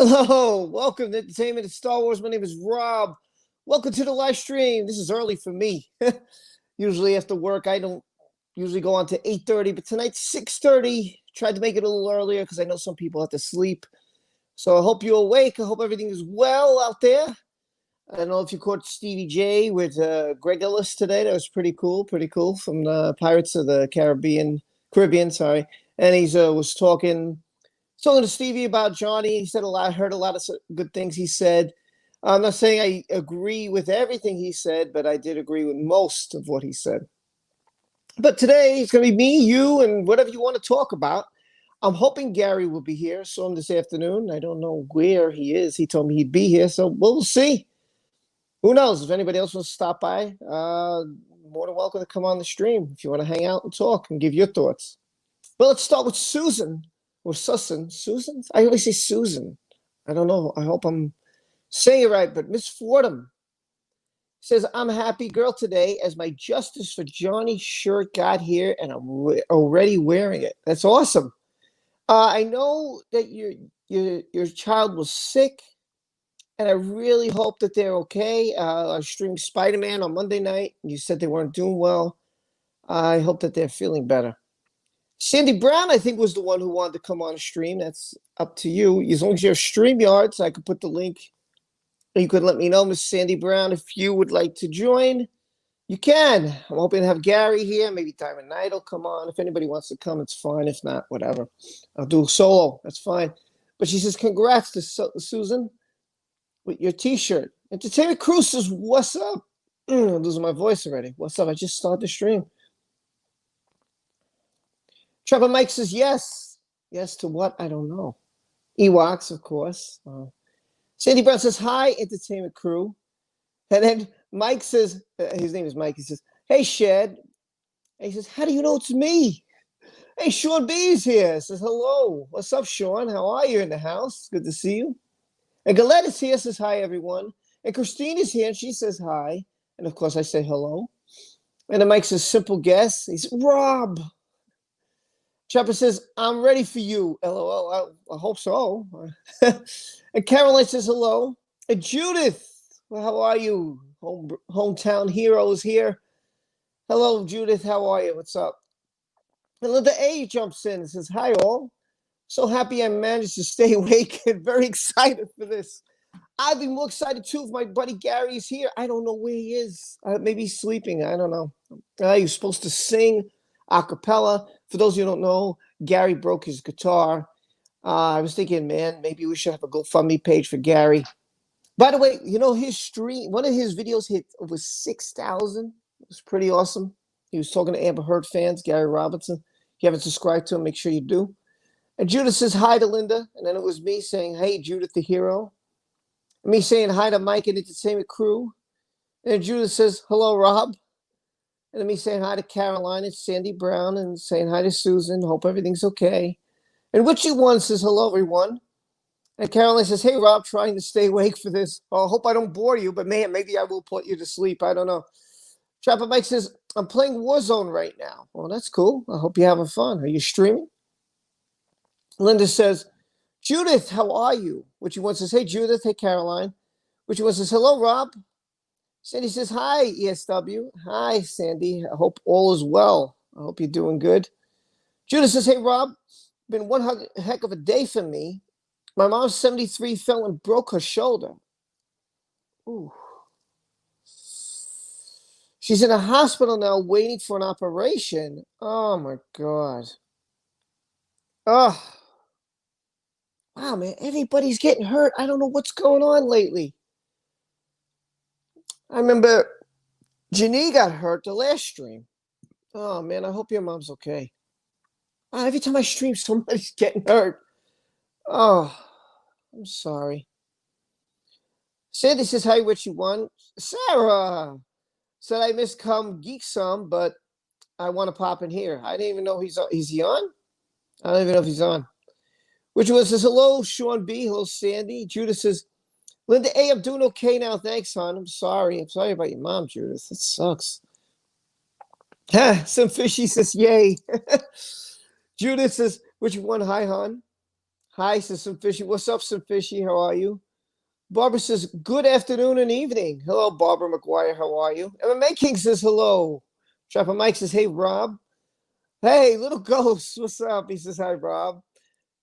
Hello, welcome to Entertainment and Star Wars. My name is Rob. Welcome to the live stream. This is early for me. Usually after work, I don't usually go on to 8:30, but tonight's 6:30. Tried to make it a little earlier because I know some people have to sleep. So I hope you're awake. I hope everything is well out there. I don't know if you caught Stevie J with Greg Ellis today. That was pretty cool, from the Pirates of the Caribbean, sorry. And he's was talking to Stevie about Johnny. He said a lot, heard a lot of good things he said. I'm not saying I agree with everything he said, but I did agree with most of what he said. But today it's going to be me, you, and whatever you want to talk about. I'm hoping Gary will be here. Saw him this afternoon. I don't know where he is. He told me he'd be here, so we'll see. Who knows? If anybody else wants to stop by, more than welcome to come on the stream if you want to hang out and talk and give your thoughts. Well, let's start with Susan. Or Susan. Susan? I always say Susan. I don't know. I hope I'm saying it right. But Miss Fordham says, I'm a happy girl today as my Justice for Johnny shirt got here and I'm already wearing it. That's awesome. I know that your child was sick, and I really hope that they're okay. I streamed Spider-Man on Monday night, and you said they weren't doing well. I hope that they're feeling better. Sandy Brown, I think, was the one who wanted to come on a stream. That's up to you. As long as you have StreamYard, so I could put the link. You could let me know, Miss Sandy Brown, if you would like to join. You can. I'm hoping to have Gary here. Maybe Diamond Knight will come on. If anybody wants to come, it's fine. If not, whatever. I'll do a solo. That's fine. But she says, congrats to Susan with your T-shirt. Entertainment Crew says, what's up? I'm losing my voice already. What's up? I just started the stream. Trevor Mike says yes. Yes to what? I don't know. Ewoks, of course. Sandy Brown says, hi, Entertainment Crew. And then Mike says, his name is Mike. He says, hey, Shed. And he says, how do you know it's me? Hey, Sean B's here. Says, hello. What's up, Sean? How are you in the house? Good to see you. And Galette is here, says, hi, everyone. And Christine is here, and she says, hi. And, of course, I say hello. And then Mike says, simple guess. He says, Rob. Chopper says, I'm ready for you. LOL. I hope so. And Caroline says, hello. And Judith, well, how are you? Hometown hero is here. Hello, Judith. How are you? What's up? And Linda A jumps in and says, hi, all. So happy I managed to stay awake and very excited for this. I'd be more excited, too, if my buddy Gary is here. I don't know where he is. Maybe he's sleeping. I don't know. He was supposed to sing a cappella. For those of you who don't know, Gary broke his guitar. I was thinking, man, maybe we should have a GoFundMe page for Gary. By the way, you know, his stream, one of his videos hit over 6,000. It was pretty awesome. He was talking to Amber Heard fans, Gary Robinson. If you haven't subscribed to him, make sure you do. And Judith says hi to Linda. And then it was me saying, hey, Judith the hero. And me saying hi to Mike and Entertainment Crew. And Judith says, hello, Rob. And then me saying hi to Caroline and Sandy Brown and saying hi to Susan. Hope everything's okay. And Witchy One says, hello, everyone. And Caroline says, hey, Rob, trying to stay awake for this. Oh, I hope I don't bore you, but man, maybe I will put you to sleep. I don't know. Trapper Mike says, I'm playing Warzone right now. Well, that's cool. I hope you're having fun. Are you streaming? Linda says, Judith, how are you? Witchy One says, hey, Judith. Hey, Caroline. Witchy One says, hello, Rob. Sandy says, hi, ESW. Hi, Sandy. I hope all is well. I hope you're doing good. Judith says, hey, Rob, been one heck of a day for me. My mom's 73 fell and broke her shoulder. Ooh. She's in a hospital now waiting for an operation. Oh, my God. Oh. Wow, man, everybody's getting hurt. I don't know what's going on lately. I remember Janie got hurt the last stream. Oh, man, I hope your mom's okay. Every time I stream, somebody's getting hurt. Oh, I'm sorry. Sandy says, hi, Witchy One. Sarah said, I missed Come Geek Some, but I want to pop in here. I didn't even know he's on. Is he on? I don't even know if he's on. Witchy One says, hello, Sean B. Hello, Sandy. Judith says, Linda A., I'm doing okay now. Thanks, hon. I'm sorry. I'm sorry about your mom, Judith. It sucks. Some fishy says, yay. Judith says, Witchy One, hi, hon. Hi, says some fishy. What's up, some fishy? How are you? Barbara says, good afternoon and evening. Hello, Barbara McGuire. How are you? MMA King says hello. Trapper Mike says, hey, Rob. Hey, little ghost. What's up? He says, hi, Rob.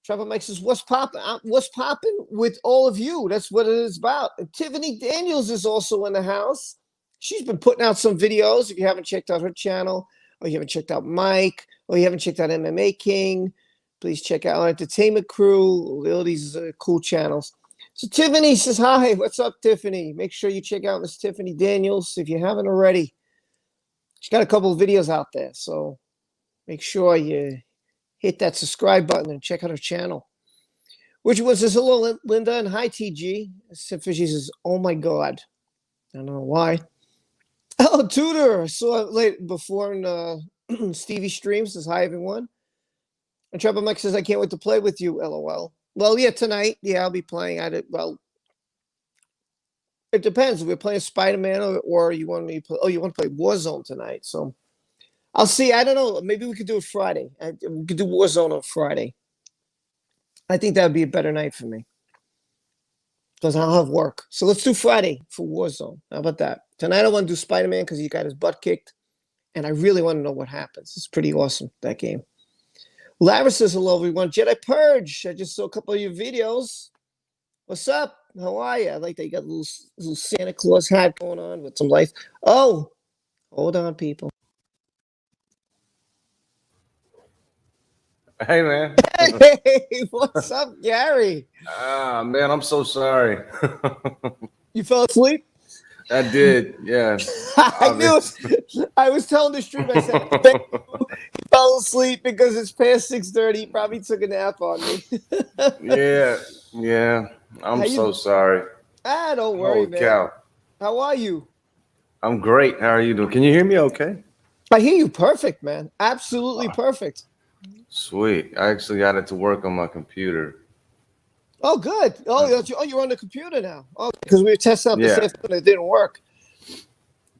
Trapper Mike says, what's popping? What's popping with all of you? That's what it is about. And Tiffany Daniels is also in the house. She's been putting out some videos. If you haven't checked out her channel, or you haven't checked out Mike, or you haven't checked out MMA King, please check out our Entertainment Crew. All these cool channels. So Tiffany says, hi, what's up, Tiffany? Make sure you check out Miss Tiffany Daniels if you haven't already. She's got a couple of videos out there, so make sure you hit that subscribe button and check out her channel. Which one says, hello, Linda, and hi, TG. Fishy says, oh my God. I don't know why. Oh, Tudor. I saw it late before in Stevie stream. Says, hi, everyone. And Trevor Mike says, I can't wait to play with you, LOL. Well, yeah, tonight. Yeah, I'll be playing at it. Well, it depends. If we're playing Spider-Man or you want me to play. Oh, you want to play Warzone tonight. So I'll see. I don't know. Maybe we could do it Friday. We could do Warzone on Friday. I think that would be a better night for me because I'll have work. So let's do Friday for Warzone. How about that? Tonight I want to do Spider-Man because he got his butt kicked. And I really want to know what happens. It's pretty awesome, that game. Lara says, hello, everyone. Jedi Purge. I just saw a couple of your videos. What's up? How are you? I like that you got a little Santa Claus hat going on with some lights. Oh, hold on, people. Hey, man. Hey, what's up, Gary? Ah, man, I'm so sorry. You fell asleep? I did, yeah. I knew it. I was telling the stream, I said, he fell asleep because it's past 6:30. He probably took a nap on me. yeah. I'm so sorry. Don't worry, Holy man. cow. How are you? I'm great. How are you doing? Can you hear me okay? I hear you perfect, man. Absolutely perfect. Sweet. I actually got it to work on my computer. Oh, good. Oh, you're on the computer now. Oh, because we were testing out this afternoon. It didn't work.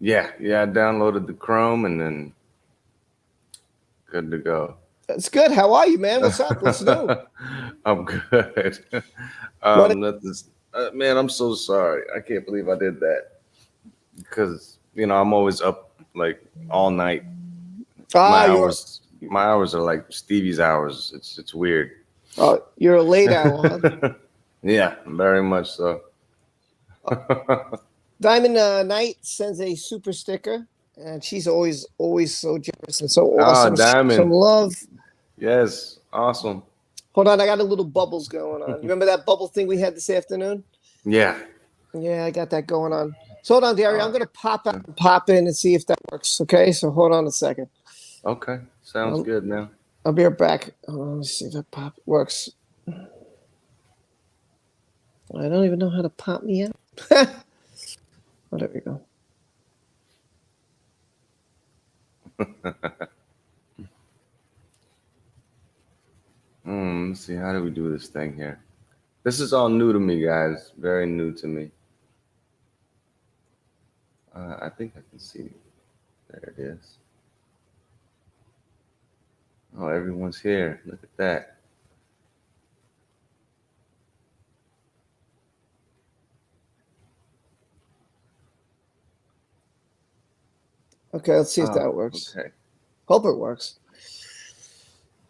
Yeah. I downloaded the Chrome and then good to go. That's good. How are you, man? What's up? What's new? I'm good. Man, I'm so sorry. I can't believe I did that because I'm always up like all night. My hours are like Stevie's hours. It's weird. Oh, you're a late hour, huh? Yeah, very much so. Diamond Knight sends a super sticker, and she's always so generous and so awesome. Oh, Diamond. Some love. Yes, awesome. Hold on, I got a little bubbles going on. Remember that bubble thing we had this afternoon? Yeah. Yeah, I got that going on. So hold on, Derry. I'm going to pop out and pop in and see if that works. Okay, so hold on a second. Okay, sounds good, man. I'll be right back. Let me see if that pop works. I don't even know how to pop me out. Oh, there we go. Let's see. How do we do this thing here? This is all new to me, guys. Very new to me. I think I can see. There it is. Oh, everyone's here. Look at that. Okay, let's see if that works. Okay. Hope it works.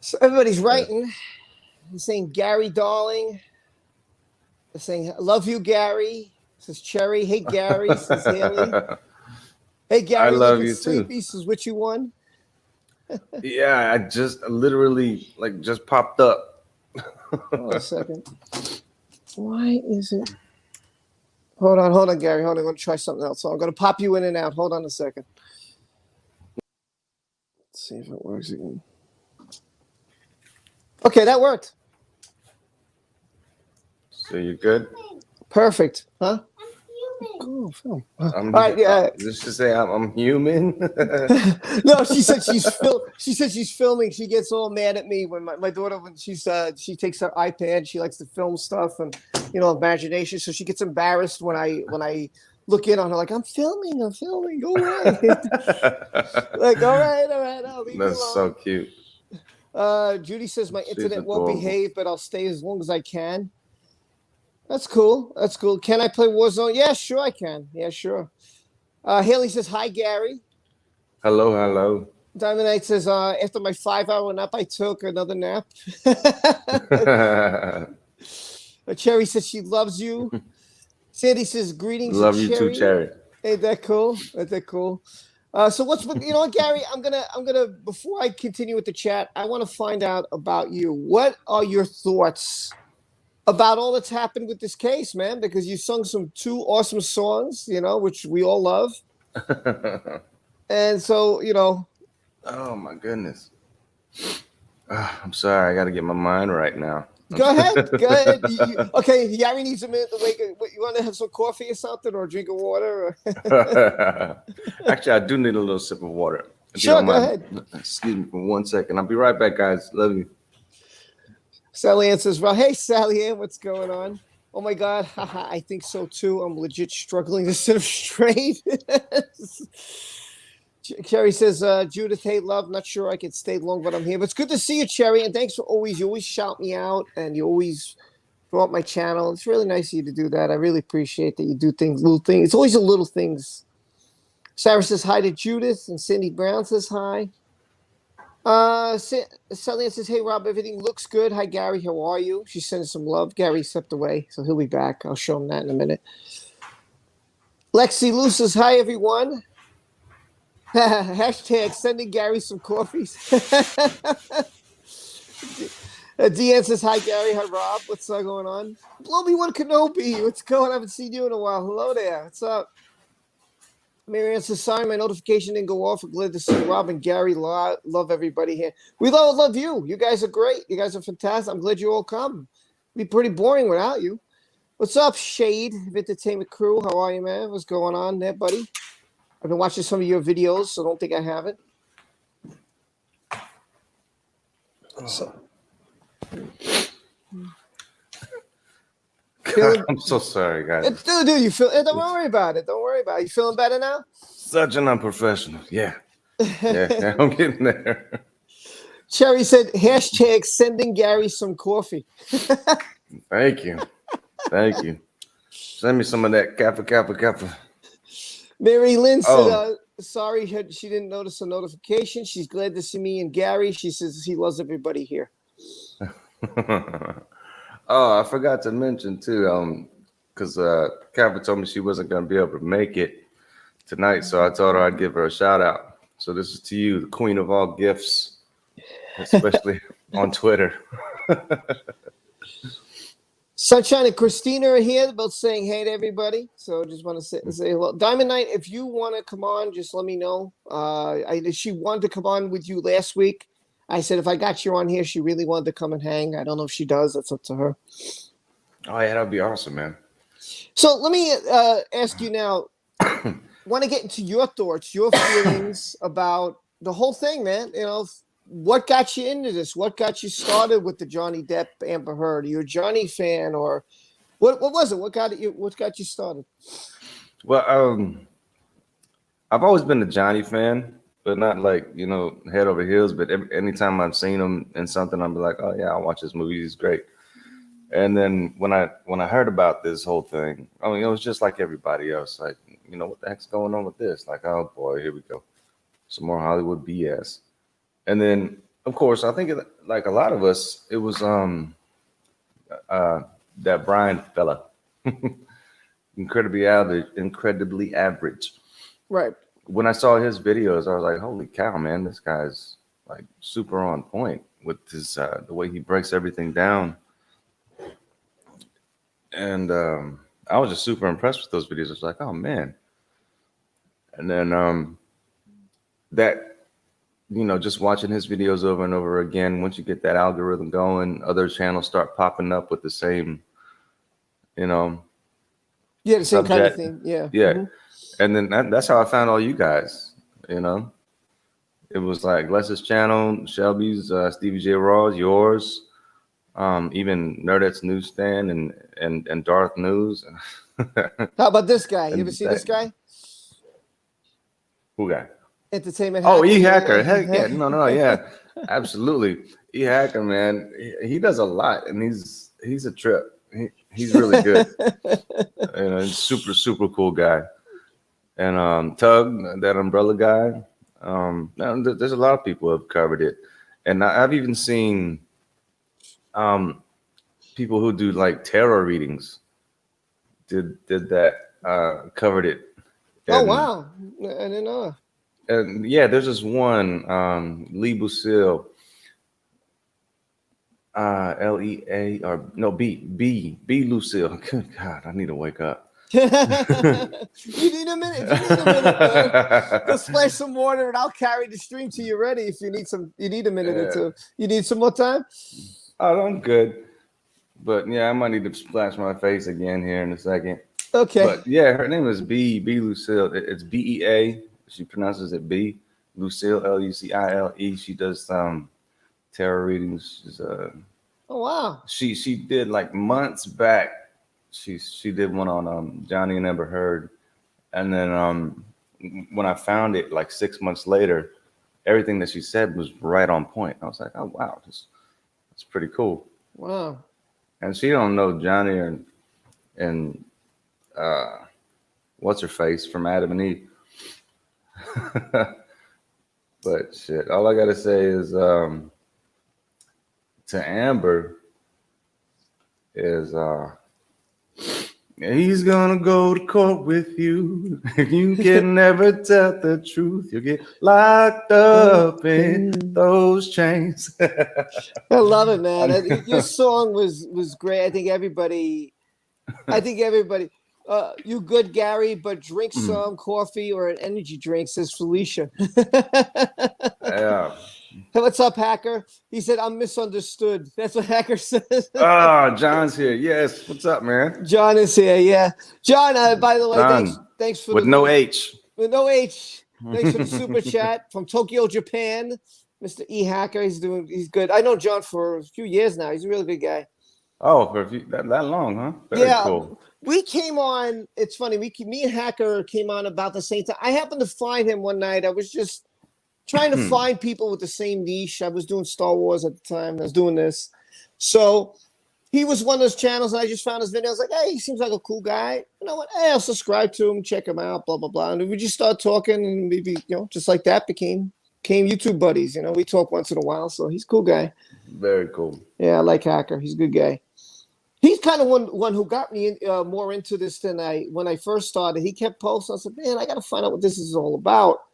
So everybody's writing. They're saying Gary Darling. They're saying love you, Gary. Says Cherry. Hey, Gary. Says Haley. Hey, Gary. I love you too. Says which you won. Yeah, I just literally just popped up. Hold on a second. Why is it? Hold on, Gary. Hold on. I'm going to try something else. So I'm going to pop you in and out. Hold on a second. Let's see if it works again. Okay, that worked. So you're good? Perfect. Huh? Cool film. All right, yeah. Just to say I'm human. No, she said she's filming. She gets all mad at me when my daughter, when she takes her iPad, she likes to film stuff and imagination. So she gets embarrassed when I look in on her like I'm filming. Go away. Like all right. I'll leave you alone. That's so cute. Judy says my She's internet won't adorable. behave, but I'll stay as long as I can. That's cool. That's cool. Can I play Warzone? Yeah, sure I can. Yeah, sure. Haley says, hi, Gary. Hello, hello. Diamond Knight says, after my 5-hour nap, I took another nap. Cherry says she loves you. Sandy says, greetings, Love you too, Cherry. Cherry. Ain't that cool? Ain't that cool? So you know what, Gary? I'm gonna before I continue with the chat, I want to find out about you. What are your thoughts about all that's happened with this case, man? Because you sung some 2 awesome songs, you know, which we all love. And so, you know. Oh my goodness. I'm sorry. I got to get my mind right now. Go ahead. Go ahead. Okay, Gary needs a minute to wake up. You want to have some coffee or something, or a drink of water? Actually, I do need a little sip of water. Sure, go ahead. Excuse me for 1 second. I'll be right back, guys. Love you. Sally Ann says, well, hey, Sally Ann, what's going on? Oh, my God. Haha, I think so, too. I'm legit struggling to sit up straight. Cherry says, Judith, hey, love, not sure I can stay long, but I'm here. But it's good to see you, Cherry, and thanks for you always shout me out, and you always throw up my channel. It's really nice of you to do that. I really appreciate that you do little things. It's always the little things. Sarah says hi to Judith, and Cindy Brown says hi. Sally Ann says, hey, Rob, everything looks good. Hi, Gary, how are you? She's sending some love. Gary stepped away, so he'll be back. I'll show him that in a minute. Lexi Lou says, hi, everyone. Hashtag sending Gary some coffees. Deanne says, hi, Gary. Hi, Rob. What's going on? Blow me one Kenobi. What's going on? I haven't seen you in a while. Hello there. What's up? Marianne says, sorry, my notification didn't go off. I'm glad to see Rob and Gary. Love everybody here. We love you. You guys are great. You guys are fantastic. I'm glad you all come. It'd be pretty boring without you. What's up, Shade of Entertainment Crew? How are you, man? What's going on there, buddy? I've been watching some of your videos, so don't think I haven't. So. I'm so sorry, guys. Dude, you feel? Don't worry about it. Don't worry about it. You feeling better now? Such an unprofessional. Yeah. Yeah, I'm getting there. Cherry said, hashtag sending Gary some coffee. Thank you. Thank you. Send me some of that kappa. Mary Lynn said, sorry, she didn't notice a notification. She's glad to see me and Gary. She says he loves everybody here. Oh, I forgot to mention too, because Kappa told me she wasn't going to be able to make it tonight, so I told her I'd give her a shout out. So this is to you, the queen of all gifts, especially on Twitter. Sunshine and Christina are here, both saying hey to everybody. So just want to say hello. Diamond Knight, if you want to come on, just let me know. She wanted to come on with you last week. I said, if I got you on here, she really wanted to come and hang. I don't know if she does. That's up to her. Oh, yeah, that'd be awesome, man. So let me ask you now. Want to get into your thoughts, your feelings about the whole thing, man. You know, what got you into this? What got you started with the Johnny Depp Amber Heard? Are you a Johnny fan, or what was it? What got you started? Well, I've always been a Johnny fan, but not like, you know, head over heels. But anytime I've seen him in something, I'm like, oh yeah, I'll watch this movie. He's great. And then when I heard about this whole thing, I mean, it was just like everybody else. Like, you know, what the heck's going on with this? Like, oh boy, here we go, some more Hollywood BS. And then, of course, I think like a lot of us, it was that Brian fella, incredibly average. Right. When I saw his videos, I was like, holy cow, man, this guy's like super on point with his the way he breaks everything down. And I was just super impressed with those videos. I was like, oh man. And then that, you know, just watching his videos over and over again, once you get that algorithm going, other channels start popping up with the same, you know. Yeah, the same kind of thing. Yeah. Yeah. Mm-hmm. And then that's how I found all you guys, you know. It was like Les's channel, Shelby's, Stevie J Raw's, yours, even Nerdette's Newsstand and Darth News. How about this guy? You ever see this guy? Who guy? Entertainment Oh, Hacker. E-Hacker. Heck yeah. No, yeah. Absolutely. E Hacker, man, he does a lot, and he's a trip. He's really good. He's super cool guy. And Tug, that umbrella guy. There's a lot of people who have covered it, and I've even seen um, people who do like tarot readings did that covered it. Oh And wow, I didn't know. yeah, there's this one Lee Lucille, Lea or no B Lucille. Good God, I need to wake up. You need a minute. If you need a minute, man, go splash some water, and I'll carry the stream till you're ready. If you need some, you need a minute or two. You need some more time. Oh, I'm good. But yeah, I might need to splash my face again here in a second. Okay. But yeah, her name is B Lucille. It's Bea. She pronounces it B Lucille, Lucile. She does tarot readings. She's oh wow. She did like months back. She did one on Johnny and Amber Heard, and then when I found it like 6 months later, everything that she said was right on point. I was like, oh wow, that's pretty cool. Wow. And she don't know Johnny and what's her face from Adam and Eve. But shit, all I gotta say is to Amber is he's gonna go to court with you. You can never tell the truth. You'll get locked up in those chains. I love it, man. Your song was great. I think everybody. You good, Gary, but drink some coffee or an energy drink, says Felicia. Yeah. Hey, what's up, Hacker? He said, I'm misunderstood. That's what Hacker says. Oh, John's here. Yes. What's up, man? John is here, yeah. John, by the way, John, thanks for with no H. With no H. Thanks for the super chat from Tokyo, Japan. Mr. E Hacker, he's good. I know John for a few years now. He's a really good guy. Oh, for that long, huh? Very cool. We came on. It's funny. Me and Hacker came on about the same time. I happened to find him one night. I was just trying to find people with the same niche. I was doing Star Wars at the time. I was doing this. So he was one of those channels, and I just found his video. I was like, hey, he seems like a cool guy. You know what? Hey, I'll subscribe to him, check him out, blah, blah, blah. And we just started talking, and maybe, just like that became YouTube buddies. We talk once in a while, so he's a cool guy. Very cool. Yeah, I like Hacker. He's a good guy. He's kind of one who got me more into this than when I first started. He kept posting. I said, man, I got to find out what this is all about.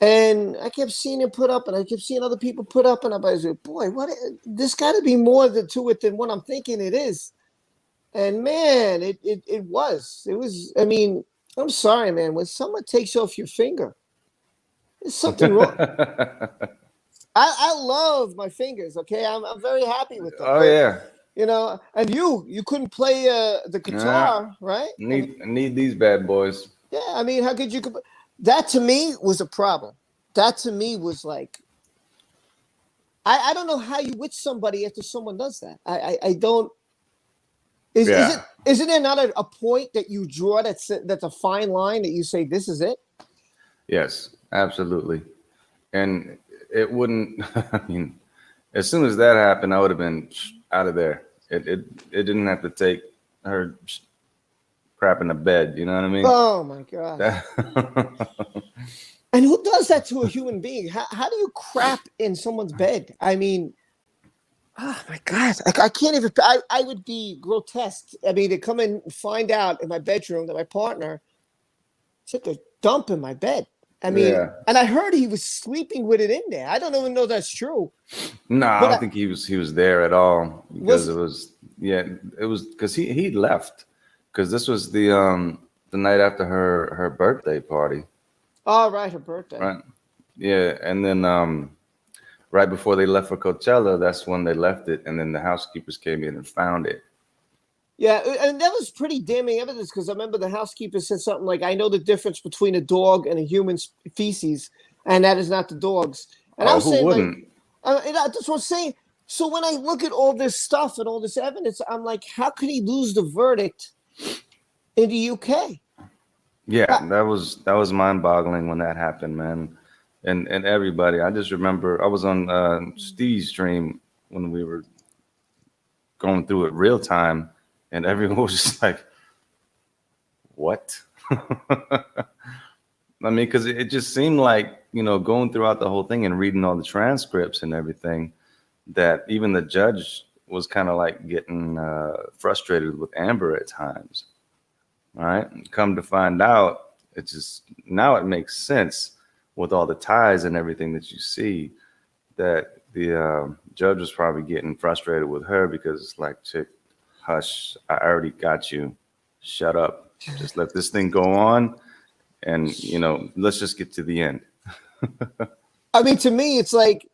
And I kept seeing him put up, and I kept seeing other people put up, and I was like, boy, this got to be more to it than what I'm thinking it is. And man, it was. It was. I mean, I'm sorry, man. When someone takes off your finger, there's something wrong. I love my fingers. Okay, I'm very happy with them. Oh yeah. And you couldn't play the guitar, right? Need these bad boys. Yeah, I mean, how could you? That to me was a problem. That to me was like, I don't know how you with somebody after someone does that. I don't. Isn't there not a point that you draw that's a fine line that you say this is it? Yes, absolutely. And it wouldn't. I mean, as soon as that happened, I would have been out of there. It didn't have to take her crap in the bed. You know what I mean? Oh my God. And who does that to a human being? How do you crap in someone's bed? I mean, oh my God. I can't even, I would be grotesque. I mean, to come and find out in my bedroom that my partner took a dump in my bed. I mean, and I heard he was sleeping with it in there. I don't even know that's true. No, I don't think he was there at all, because it was because he left, because this was the night after her birthday party. Oh, right, her birthday. Right. Yeah, and then right before they left for Coachella, that's when they left it, and then the housekeepers came in and found it. Yeah, and that was pretty damning evidence, because I remember the housekeeper said something like, I know the difference between a dog and a human's feces, and that is not the dog's. And I was saying, wouldn't? That's what I'm saying. So when I look at all this stuff and all this evidence, I'm like, how could he lose the verdict in the UK? Yeah, that was mind-boggling when that happened, man. and everybody. I just remember I was on Steve's stream when we were going through it real time, and everyone was just like, "What?" I mean, because it just seemed like, going throughout the whole thing and reading all the transcripts and everything, that even the judge was kind of like getting frustrated with Amber at times. All right. Come to find out, now it makes sense with all the ties and everything that you see, that the judge was probably getting frustrated with her because it's like, chick, hush, I already got you. Shut up. Just let this thing go on. And, let's just get to the end. I mean, to me, it's like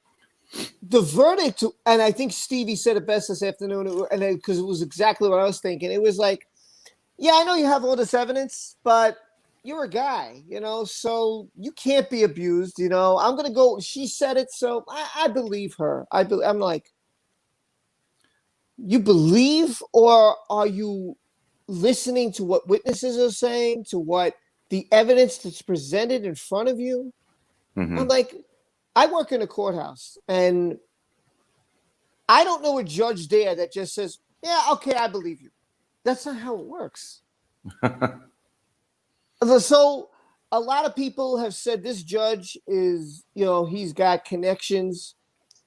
the verdict, and I think Stevie said it best this afternoon, and because it was exactly what I was thinking. It was like, yeah, I know you have all this evidence, but you're a guy, so you can't be abused. I'm going to go. She said it, so I believe her. I'm like, you believe, or are you listening to what witnesses are saying, to what the evidence that's presented in front of you? Mm-hmm. I'm like, I work in a courthouse, and I don't know a judge there that just says, yeah, okay, I believe you. That's not how it works. So a lot of people have said this judge is, he's got connections.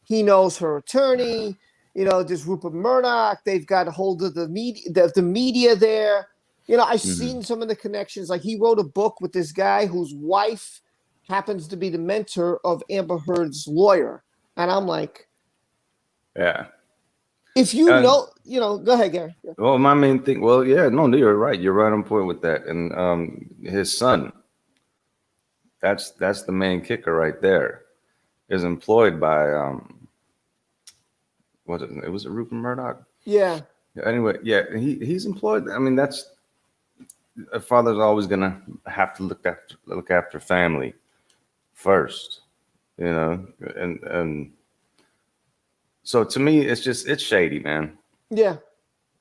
He knows her attorney, this Rupert Murdoch. They've got a hold of the media there. I've seen some of the connections. Like, he wrote a book with this guy whose wife happens to be the mentor of Amber Heard's lawyer. And I'm like, yeah. If go ahead, Gary. Yeah. Well, my main thing, you're right. You're right on point with that. And his son, that's the main kicker right there, is employed by it was Rupert Murdoch? Yeah. Anyway, yeah, he's employed. I mean, that's a father's always gonna have to look after family first, and so to me, it's shady, man. Yeah.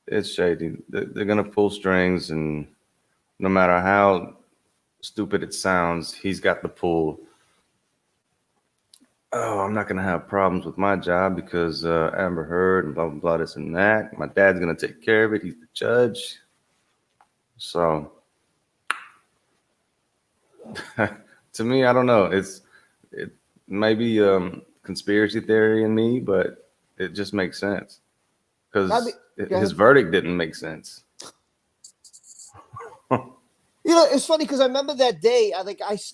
It's shady. They're gonna pull strings, and no matter how stupid it sounds, he's got the pull. Oh, I'm not gonna have problems with my job because Amber Heard and blah blah blah, this and that. My dad's gonna take care of it. He's the judge. So to me, I don't know. It may be conspiracy theory in me, but it just makes sense because his verdict didn't make sense. It's funny because I remember that day.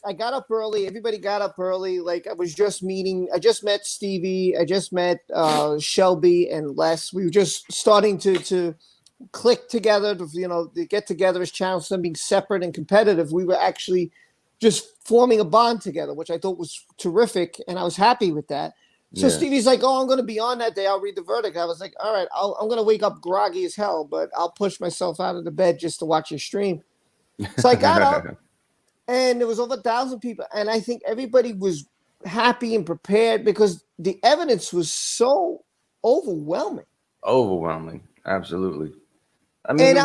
I got up early. Everybody got up early. Like, I just met Stevie. I just met Shelby and Les. We were just starting to click together, to get together as channels, them being separate and competitive. We were actually just forming a bond together, which I thought was terrific, and I was happy with that. So yeah. Stevie's like, "Oh, I'm going to be on that day. I'll read the verdict." I was like, "All right, I'm going to wake up groggy as hell, but I'll push myself out of the bed just to watch your stream." So I got up, and there was over 1,000 people, and I think everybody was happy and prepared because the evidence was so overwhelming. Overwhelming, absolutely. I mean,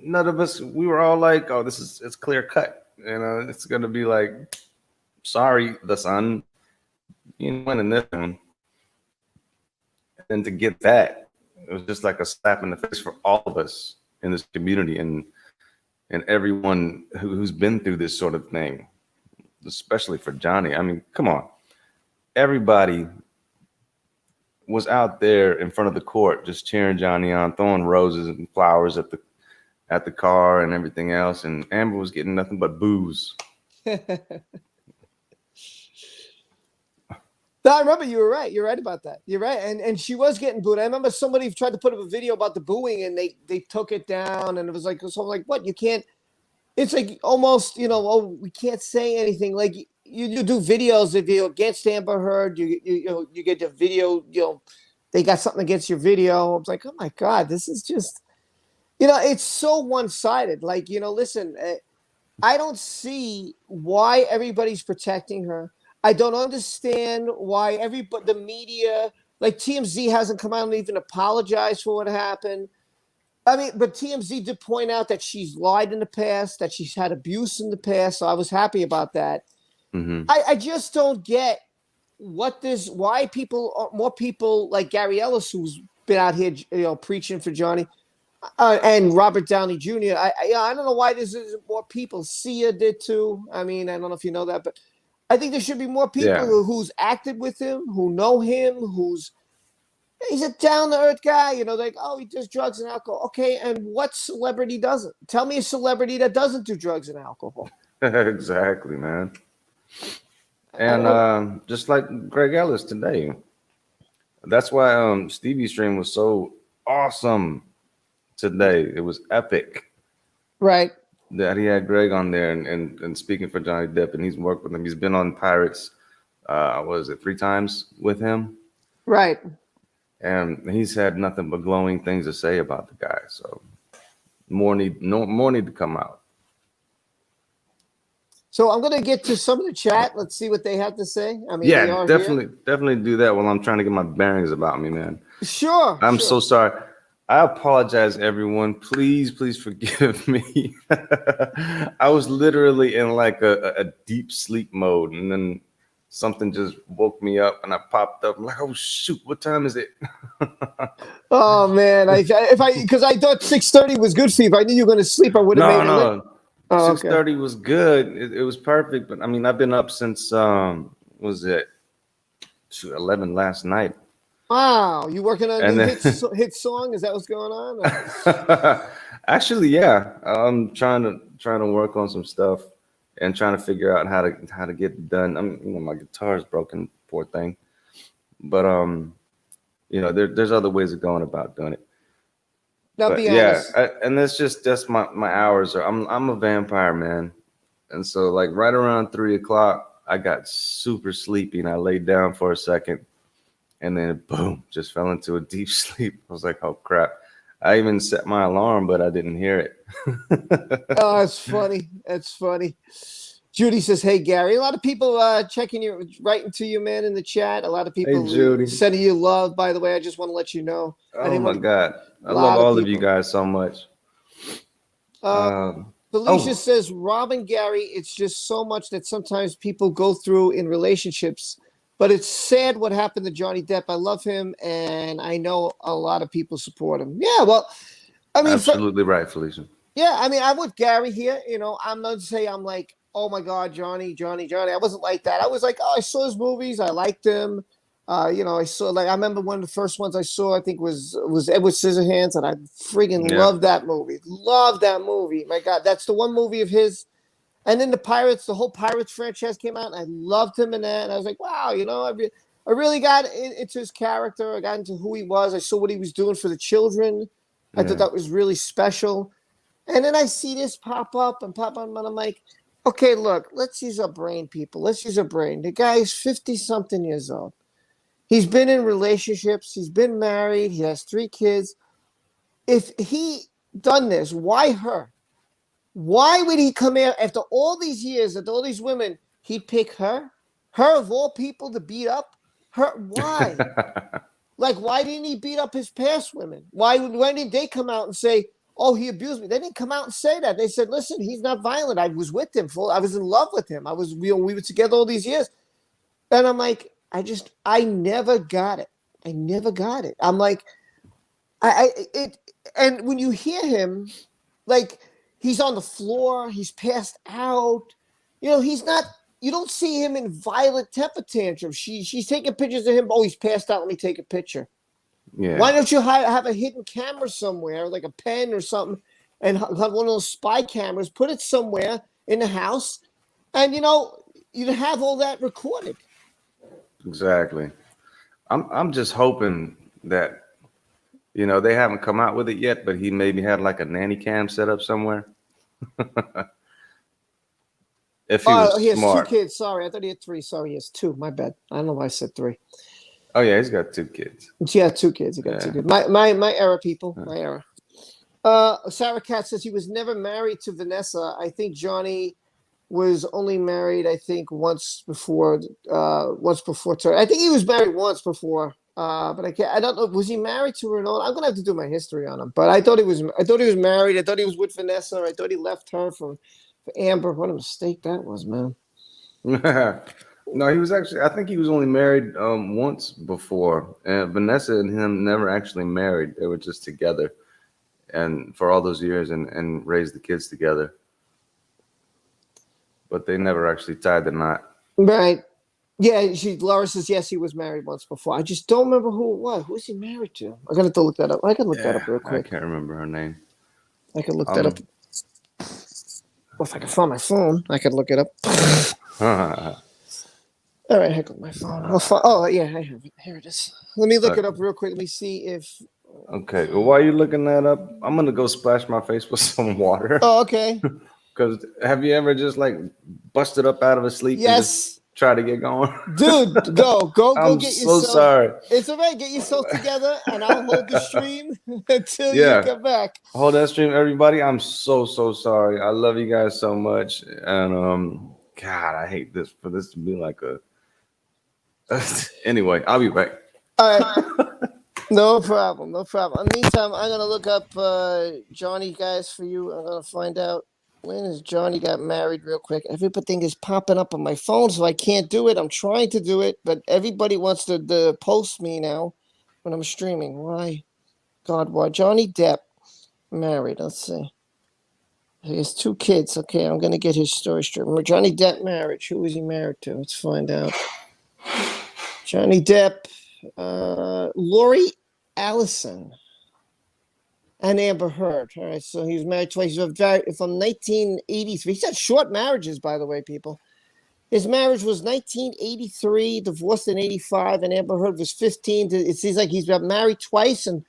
none of us. We were all like, "Oh, it's clear cut." It's going to be like, "Sorry, the son, winning this one." And to get that, it was just like a slap in the face for all of us in this community and everyone who's been through this sort of thing, especially for Johnny. I mean, come on. Everybody was out there in front of the court just cheering Johnny on, throwing roses and flowers at the car and everything else, and Amber was getting nothing but boos. No, I remember you were right. You're right about that. You're right. And she was getting booed. I remember somebody tried to put up a video about the booing and they took it down, and it was like, something like, what? You can't, it's like almost, oh, we can't say anything. Like, you do videos if you're against Amber Heard, you get the video, they got something against your video. I was like, oh my God, this is just, it's so one-sided. Like, listen, I don't see why everybody's protecting her. I don't understand why the media, like TMZ, hasn't come out and even apologized for what happened. I mean, but TMZ did point out that she's lied in the past, that she's had abuse in the past. So I was happy about that. Mm-hmm. I just don't get why more people like Gary Ellis, who's been out here, preaching for Johnny, and Robert Downey Jr. I don't know why this isn't more people. Sia did too. I mean, I don't know if you know that, but I think there should be more people Yeah. who's acted with him, who know him, he's a down to earth guy. Like, oh, he does drugs and alcohol. Okay, and what celebrity doesn't? Tell me a celebrity that doesn't do drugs and alcohol. Exactly, man. I And don't, just like Greg Ellis today. That's why Stevie's stream was so awesome today. It was epic right. that he had Greg on there and speaking for Johnny Depp, and he's worked with him. He's been on Pirates, what is it, 3 times with him? Right. And he's had nothing but glowing things to say about the guy. So more need to come out. So I'm going to get to some of the chat. Let's see what they have to say. I mean, they Yeah, are definitely do that while I'm trying to get my bearings about me, man. here. Sure. I'm sure. so sorry. I apologize, everyone. Please forgive me. I was literally in like a deep sleep mode, and then something just woke me up, and I popped up. I'm like, oh shoot, what time is it? Oh man, because I thought 6:30 was good for you. If I knew you were going to sleep, I would have made it. No. Oh, 6:30 was good. It was perfect, but I mean, I've been up since was it 11 last night. Wow, you working on a And new then, hit song? Is that what's going on? actually, yeah, I'm trying to work on some stuff and trying to figure out how to get it done. My guitar's broken, poor thing, but there's other ways of going about doing it. Now, But be yeah, honest. and that's my hours. I'm a vampire, man, and so like right around 3 o'clock, I got super sleepy and I laid down for a second, and then boom, just fell into a deep sleep. I was like, oh crap. I even set my alarm, but I didn't hear it. Oh, that's funny. That's funny. Judy says, "Hey Gary." A lot of people checking you, writing to you, man, in the chat. A lot of Hey, people Judy. sending you love. By the way, I just want to let you know. Oh my God. I A love lot of all of you people. guys so much. Felicia says, "Robin, Gary, it's just so much that sometimes people go through in relationships, but it's sad what happened to Johnny Depp. I love him, and I know a lot of people support him." Yeah, well, I mean, absolutely right, Felicia. yeah, I mean, I'm with Gary here. I'm not to say I'm like, oh my God, Johnny. I wasn't like that. I was like, oh, I saw his movies. I liked him. I saw, like, I remember one of the first ones I saw, I think was Edward Scissorhands, and I friggin' loved that movie. Loved that movie. My God, that's the one movie of his. And then the whole Pirates franchise came out, and I loved him in that. And I was like, wow, I really got into his character. I got into who he was. I saw what he was doing for the children. I thought that was really special. And then I see this pop up, and I'm like, okay, look, let's use our brain, people. Let's use our brain. The guy's 50-something years old. He's been in relationships. He's been married. He has 3 kids. If he done this, why her? Why would he come here after all these years, after all these women, he'd pick her? Her of all people to beat up? Her? Why? Like, why didn't he beat up his past women? Why didn't they come out and say, oh, he abused me? They didn't come out and say that. They said, listen, he's not violent. I was with him. I was in love with him. We were together all these years. And I'm like, I never got it. I never got it. I'm like, and when you hear him, like, he's on the floor, he's passed out. He's not. You don't see him in violent temper tantrums. She's taking pictures of him. Oh, he's passed out. Let me take a picture. Yeah. Why don't you have a hidden camera somewhere, like a pen or something, and have one of those spy cameras? Put it somewhere in the house, and you'd have all that recorded. Exactly. I'm just hoping that they haven't come out with it yet, but he maybe had like a nanny cam set up somewhere. If he was he has smart. 2 kids. Sorry, I thought he had 3. Sorry, he has 2. My bad. I don't know why I said 3. Oh yeah, he's got 2 kids. Yeah, 2 kids. He got 2 kids. My era, people. My era. Sarah Cat says he was never married to Vanessa. I think Johnny was only married, I think, once before. I think he was married once before. But I don't know. Was he married to Renona? I'm gonna have to do my history on him. But I thought he was married. I thought he was with Vanessa. I thought he left her for Amber. What a mistake that was, man. No, he was actually. I think he was only married once before, and Vanessa and him never actually married. They were just together, and for all those years, and raised the kids together. But they never actually tied the knot. Right. Yeah, Laura says yes, he was married once before. I just don't remember who it was. Who was he married to? I gotta have to look that up. I can look that up Yeah, real I quick. can't remember her name. I can look that up. Well, if I can find my phone, I could look it up. All right, heck with my phone. Oh, yeah, I have it. Here it is. Let me look it up real quick. Let me see if. Okay, well, while you looking that up, I'm gonna go splash my face with some water. Oh, okay. Because have you ever just like busted up out of a sleep and just try to get going? Dude, go I'm get so yourself. sorry. It's all right. Get yourself together, and I'll hold the stream until you Yeah. come back. Hold that stream, everybody. I'm so sorry. I love you guys so much, and God, I hate this for this to be like a. Anyway, I'll be back. All right. No problem. No problem. In the meantime, I'm gonna look up Johnny, guys, for you. I'm gonna find out when is Johnny got married real quick. Everything is popping up on my phone, so I can't do it. I'm trying to do it, but everybody wants to post me now when I'm streaming. Why? God, why? Johnny Depp married. Let's see. He has 2 kids. Okay, I'm gonna get his story straight. Johnny Depp marriage. Who is he married to? Let's find out. Johnny Depp, Lori Allison, and Amber Heard. All right, so he was married twice. He's from 1983. He's had short marriages, by the way, people. His marriage was 1983, divorced in 85, and Amber Heard was 15. It seems like he's been married twice, and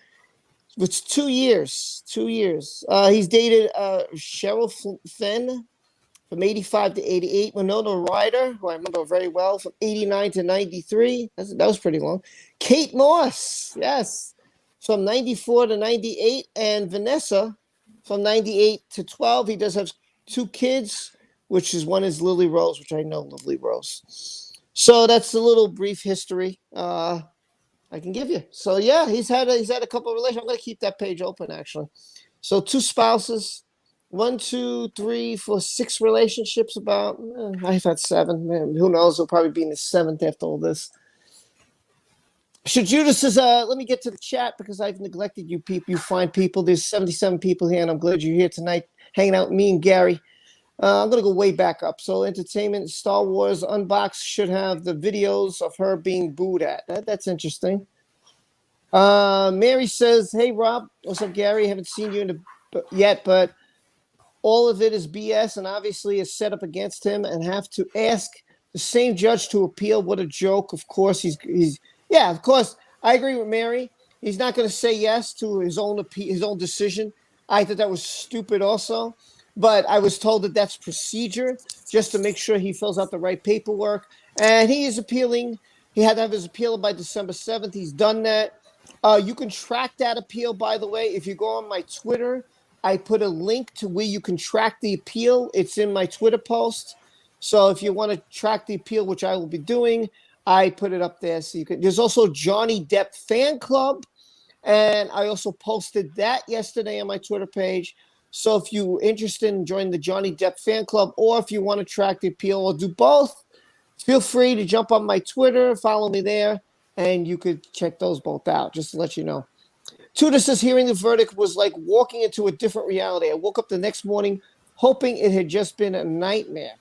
it's 2 years. 2 years. He's dated Cheryl Fenn from 85 to 88. Winona Ryder, who I remember very well, from 89 to 93. That was pretty long. Kate Moss, yes, from 94 to 98. And Vanessa from 98 to 12. He does have 2 kids, which is one is Lily Rose, which I know Lily Rose. So that's a little brief history I can give you. So yeah, he's had a couple of relations. I'm going to keep that page open, actually. So 2 spouses. 1, 2, 3, 4, 6 relationships. About I've had 7. Man, who knows? He'll probably be in the 7th after all this. So Judas says, let me get to the chat because I've neglected you people. You fine people. There's 77 people here, and I'm glad you're here tonight, hanging out with me and Gary. I'm gonna go way back up. So entertainment, Star Wars Unboxed should have the videos of her being booed at. That's interesting. Mary says, hey Rob, what's up, Gary? Haven't seen you yet, but all of it is BS and obviously is set up against him and have to ask the same judge to appeal. What a joke. Of course, yeah, of course. I agree with Mary. He's not going to say yes to his own decision. I thought that was stupid also, but I was told that that's procedure just to make sure he fills out the right paperwork. And he is appealing. He had to have his appeal by December 7th. He's done that. You can track that appeal, by the way, if you go on my Twitter. I put a link to where you can track the appeal. It's in my Twitter post. So if you want to track the appeal, which I will be doing, I put it up there. So you can. There's also Johnny Depp fan club. And I also posted that yesterday on my Twitter page. So if you're interested in joining the Johnny Depp fan club, or if you want to track the appeal or do both, feel free to jump on my Twitter, follow me there, and you could check those both out, just to let you know. Tudor says hearing the verdict was like walking into a different reality. I woke up the next morning hoping it had just been a nightmare.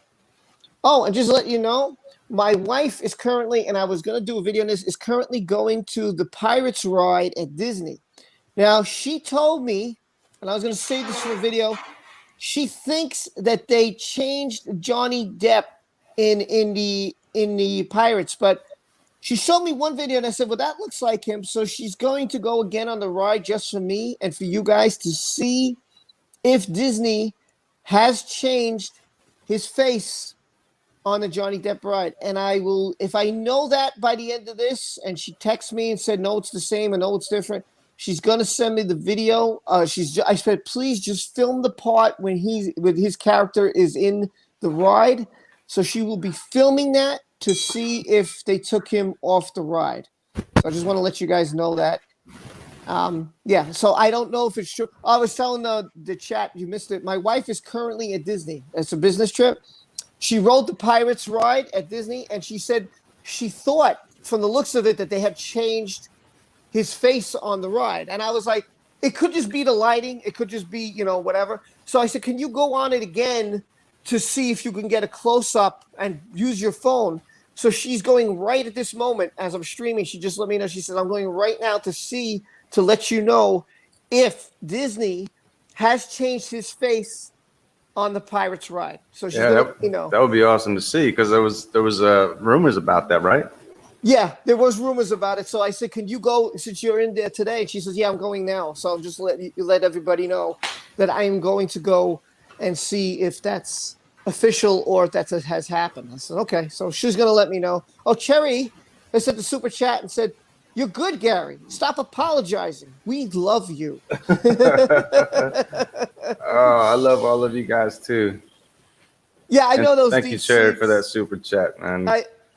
Oh, and just to let you know, my wife is currently, and I was going to do a video on this, is currently going to the Pirates ride at Disney. Now, she told me, and I was going to save this for a video, she thinks that they changed Johnny Depp in the Pirates, but she showed me one video and I said, well, that looks like him. So she's going to go again on the ride just for me and for you guys to see if Disney has changed his face on the Johnny Depp ride. And I will, if I know that by the end of this, and she texts me and said, no, it's the same and no, it's different. She's going to send me the video. I said, please just film the part when his character is in the ride. So she will be filming that to see if they took him off the ride. So I just want to let you guys know that. Yeah, so I don't know if it's true. I was telling the chat, you missed it. My wife is currently at Disney. It's a business trip. She rode the Pirates ride at Disney, and she said she thought from the looks of it that they had changed his face on the ride. And I was like, it could just be the lighting. It could just be, you know, whatever. So I said, can you go on it again to see if you can get a close up and use your phone? So she's going right at this moment as I'm streaming. She just let me know. She said, I'm going right now to let you know if Disney has changed his face on the Pirates ride. So she's going to, you know. That would be awesome to see, because there was rumors about that, right? Yeah, there was rumors about it. So I said, can you go, since you're in there today? And she says, yeah, I'm going now. So I'll just let everybody know that I am going to go and see if that's official or if that has happened. I said, okay. So she's going to let me know. Oh, Cherry, I sent the super chat and said, you're good, Gary. Stop apologizing. We love you. Oh, I love all of you guys too. Yeah, I know those Thank deep you, Cherry, sleeps. for that super chat, man.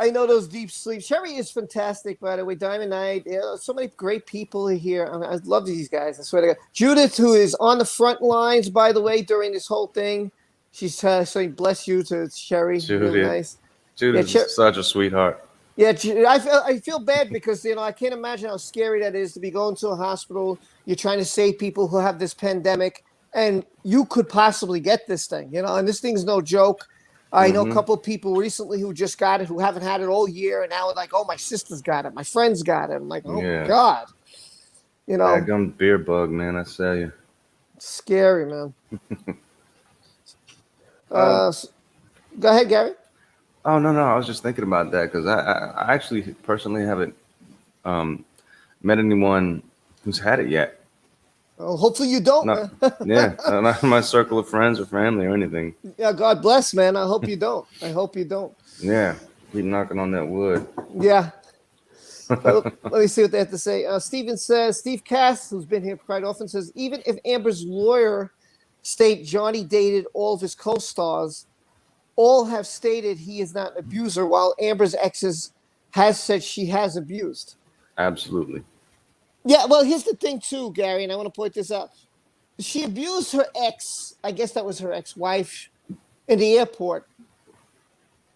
I know those deep sleeps. Cherry is fantastic, by the way. Diamond Knight. So many great people here. I mean, I love these guys. I swear to God. Judith, who is on the front lines, by the way, during this whole thing. She's saying bless you to Cherry. Really nice. Judith is such a sweetheart. Yeah, I feel bad because, you know, I can't imagine how scary that is to be going to a hospital. You're trying to save people who have this pandemic, and you could possibly get this thing, you know, and this thing's no joke. I know a couple of people recently who just got it, who haven't had it all year, and now like, oh, my sister's got it, my friend's got it. I'm like, oh my God, you know, gum beer bug, man. I tell you, scary, man. Go ahead, Gary. Oh no, I was just thinking about that because I actually personally haven't met anyone who's had it yet. Oh, hopefully you don't. Not in my circle of friends or family or anything. Yeah, God bless, man. I hope you don't. I hope you don't. Yeah, keep knocking on that wood. Yeah. Let me see what they have to say. Steven says, Steve Cass, who's been here quite often, says, even if Amber's lawyer state Johnny dated all of his co-stars, all have stated he is not an abuser, while Amber's exes has said she has abused. Absolutely. Yeah, well, here's the thing, too, Gary, and I want to point this out. She abused her ex, I guess that was her ex-wife, in the airport.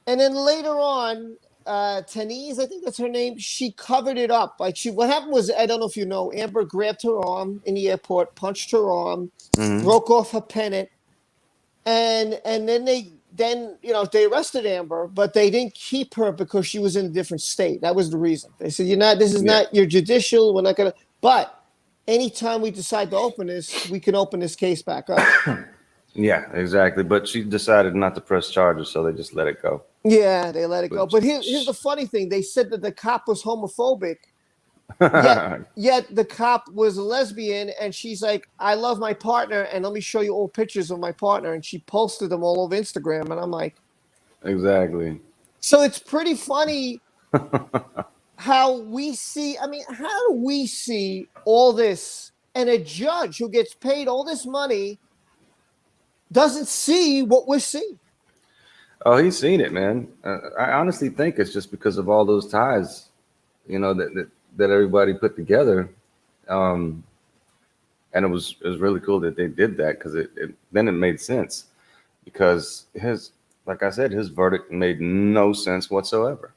And then later on, Tanise, I think that's her name, she covered it up. Like what happened was, I don't know if you know, Amber grabbed her arm in the airport, punched her arm, broke off her pennant, and then they arrested Amber, but they didn't keep her because she was in a different state. That was the reason. They said, this is not your judicial, we're not gonna, but anytime we decide to open this, we can open this case back up. Yeah, exactly. But she decided not to press charges, so they just let it go. Yeah, they let it go. But here's the funny thing. They said that the cop was homophobic, yet the cop was a lesbian, and she's like, I love my partner, and let me show you old pictures of my partner. And she posted them all over Instagram, and I'm like... Exactly. So it's pretty funny how we see... I mean, how do we see all this, and a judge who gets paid all this money doesn't see what we're seeing? Oh, he's seen it, man. I honestly think it's just because of all those ties, that everybody put together, and it was really cool that they did that, because then it made sense, because like I said, his verdict made no sense whatsoever.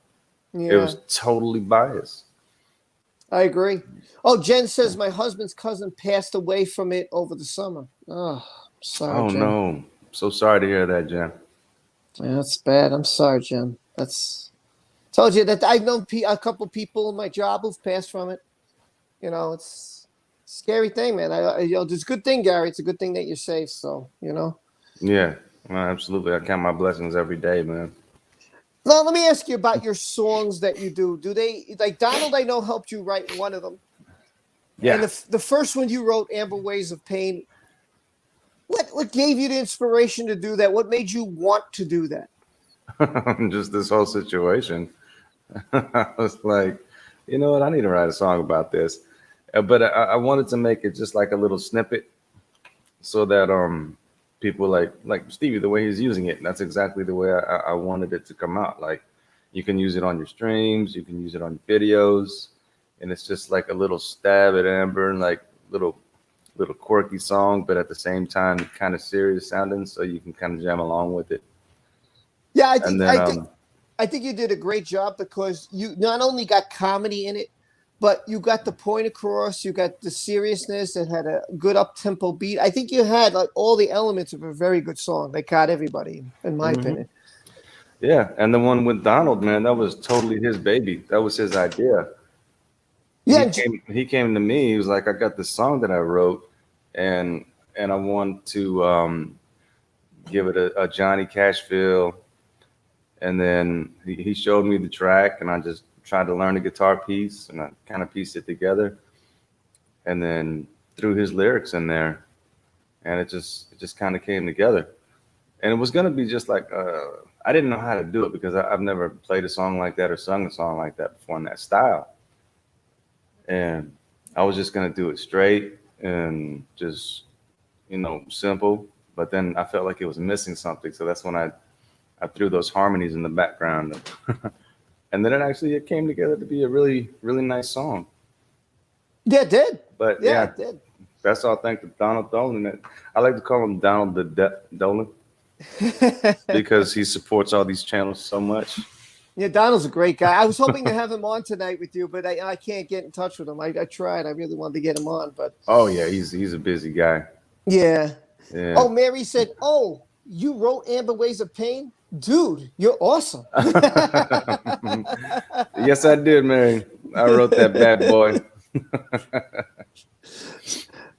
Yeah. It was totally biased. I agree. Oh, Jen says my husband's cousin passed away from it over the summer. Oh, sorry. Oh, Jen. No. So sorry to hear that, Jen. Yeah, that's bad. I'm sorry, Jen. Told you that I've known a couple people in my job who've passed from it. It's a scary thing, man. It's a good thing, Gary. It's a good thing that you're safe. So, Yeah, well, absolutely. I count my blessings every day, man. Now, let me ask you about your songs that you do. Do they, like Donald, I know, helped you write one of them. Yeah. And the first one you wrote, Amber Ways of Pain. What gave you the inspiration to do that? What made you want to do that? Just this whole situation. I was like, you know what? I need to write a song about this. But I wanted to make it just like a little snippet, so that people like Stevie, the way he's using it, that's exactly the way I wanted it to come out. Like, you can use it on your streams, you can use it on your videos, and it's just like a little stab at Amber, and like little quirky song, but at the same time kind of serious sounding, so you can kind of jam along with it. Yeah, And then I think you did a great job because you not only got comedy in it, but you got the point across. You got the seriousness. It had a good up tempo beat. I think you had like all the elements of a very good song that got everybody, in my opinion. yeah, and the one with Donald, man, that was totally his baby. That was his idea. Yeah, He came to me. He was like, I got this song that I wrote, and I want to give it a Johnny Cash feel. And then he showed me the track, and I just tried to learn the guitar piece, and I kind of pieced it together, and then threw his lyrics in there, and it just kind of came together. And it was gonna be just like I didn't know how to do it because I've never played a song like that or sung a song like that before in that style, and I was just gonna do it straight and just simple. But then I felt like it was missing something, so that's when I threw those harmonies in the background, and then it came together to be a really really nice song. yeah, it did. But Yeah, yeah, it did. that's all thanks to Donald Dolan. I like to call him Donald the Dolan because he supports all these channels so much. Yeah, Donald's a great guy. I was hoping to have him on tonight with you, but I can't get in touch with him. I tried. I really wanted to get him on, but Oh yeah, he's a busy guy. yeah. Yeah. Oh, Mary said, "Oh, you wrote Amber Ways of Pain, dude. You're awesome." Yes, I did, Mary. I wrote that bad boy.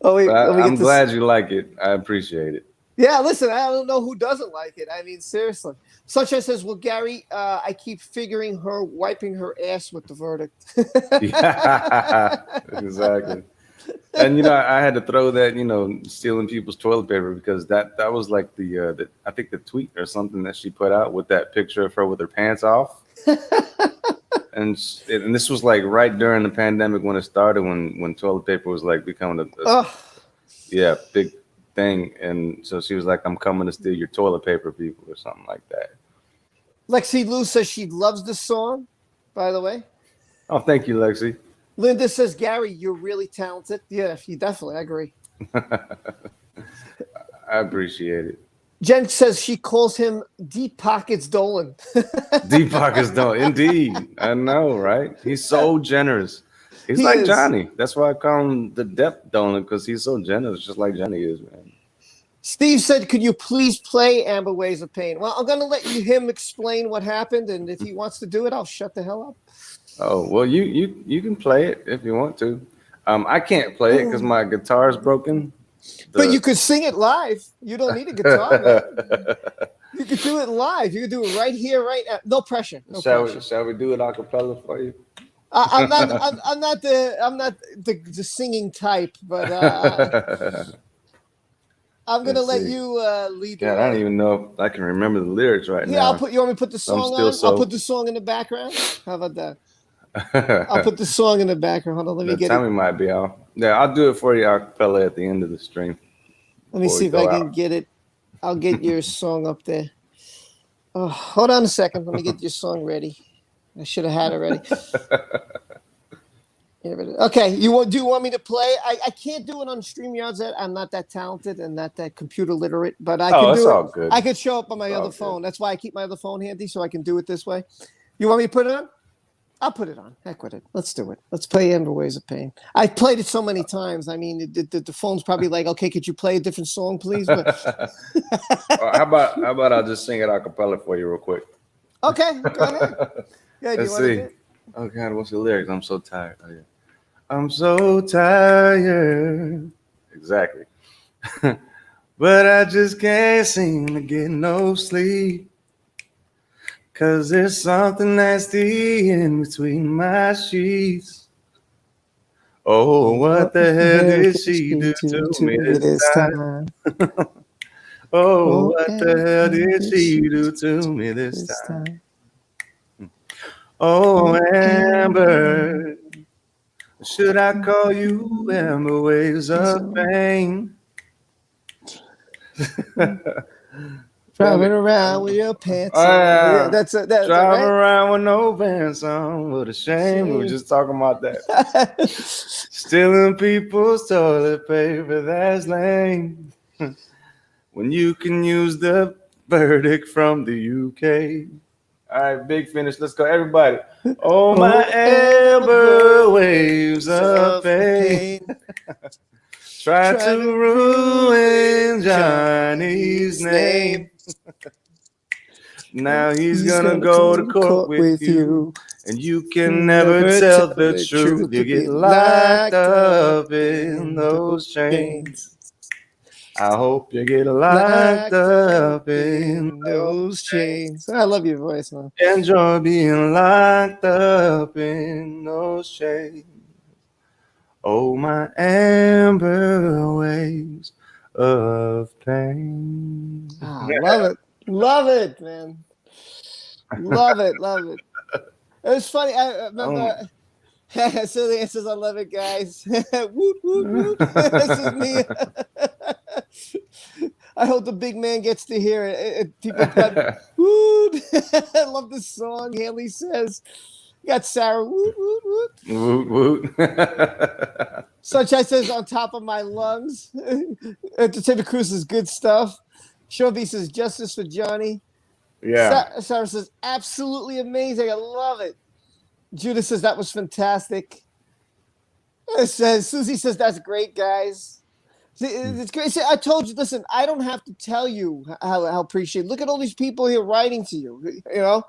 Oh, wait, But let me I'm get this. glad you like it. I appreciate it. Yeah, listen, I don't know who doesn't like it. I mean, seriously. Sunshine says, "Well, Gary, I keep figuring her wiping her ass with the verdict." Yeah, exactly. And I had to throw that, stealing people's toilet paper because that was like the I think the tweet or something that she put out with that picture of her with her pants off. And this was like right during the pandemic when it started, when toilet paper was like becoming a big thing. And so she was like, "I'm coming to steal your toilet paper, people," or something like that. Lexi Lou says she loves the song, by the way. Oh, thank you, Lexi. Linda says, "Gary, you're really talented." Yeah, you definitely, I agree. I appreciate it. Jen says she calls him Deep Pockets Dolan. Deep pockets don't. Indeed. I know, right? He's so generous. He's He like is. Johnny. That's why I call him the Depp Donald, because he's so generous, just like Johnny is, man. Steve said, "Could you please play Amber Ways of Pain?" Well, I'm going to let him explain what happened, and if he wants to do it, I'll shut the hell up. Oh, well, you can play it if you want to. I can't play it because my guitar is broken. But you could sing it live. You don't need a guitar, man. You could do it live. You could do it right here, right now. No pressure. No pressure. Shall we do it a cappella for you? I'm not the singing type, but I'm gonna let you lead the God, way. I don't even know if I can remember the lyrics right Yeah, now. you want me to put the song on? I'll put the song in the background. How about that? I'll put the song in the background. Hold on, let me get it. The timing might be off. Yeah, I'll do it for you a cappella at the end of the stream. Let me see if I can get it. I'll get your song up there. Oh, hold on a second. Let me get your song ready. I should have had it ready. Okay, do you want me to play? I can't do it on StreamYards. I'm not that talented and not that computer literate, but I can do it. All good. I could show up on my other phone. That's why I keep my other phone handy so I can do it this way. You want me to put it on? I'll put it on. Heck with it. Let's do it. Let's play Amber Ways of Pain. I played it so many times. I mean, the phone's probably like, "Okay, could you play a different song, please?" But how about I'll just sing it a cappella for you real quick? Okay, go ahead. Yeah, Let's see. Oh God, what's the lyrics? I'm so tired. Oh, yeah. I'm so tired. Exactly. But I just can't seem to get no sleep. 'Cause there's something nasty in between my sheets. Oh, what the hell did she do to me this time? Oh, what the hell did she do to me this time? Oh, Amber, should I call you Amber Waves of Pain? Driving around with your pants on. Yeah, that's driving right? around with no pants on. What a shame. We were just talking about that. Stealing people's toilet paper, that's lame. When you can use the verdict from the UK. All right, big finish. Let's go, everybody. Oh, my amber waves of pain try to ruin Johnny's name. Now he's gonna go to court with you, and you can never tell the truth. You get locked up in those chains. I hope you get locked up in those chains. I love your voice, man. Enjoy being locked up in those chains. Oh, my amber waves of pain. Love it, man. Love it. It was funny. I remember. So the answers, I love it, guys. Woot, woot, woot. This is me. I hope the big man gets to hear it. People got woot. I love this song. Haley says, you got Sarah. Woot, woot, woot. Woot, woot. Sunshine says, on top of my lungs. Entertainment Cruise is good stuff. Sean B says, justice for Johnny. Yeah. Sarah says, absolutely amazing. I love it. Judith says, that was fantastic. Susie says, that's great, guys. It's great. See, I told you, listen, I don't have to tell you how appreciate. Look at all these people here writing to you. You know,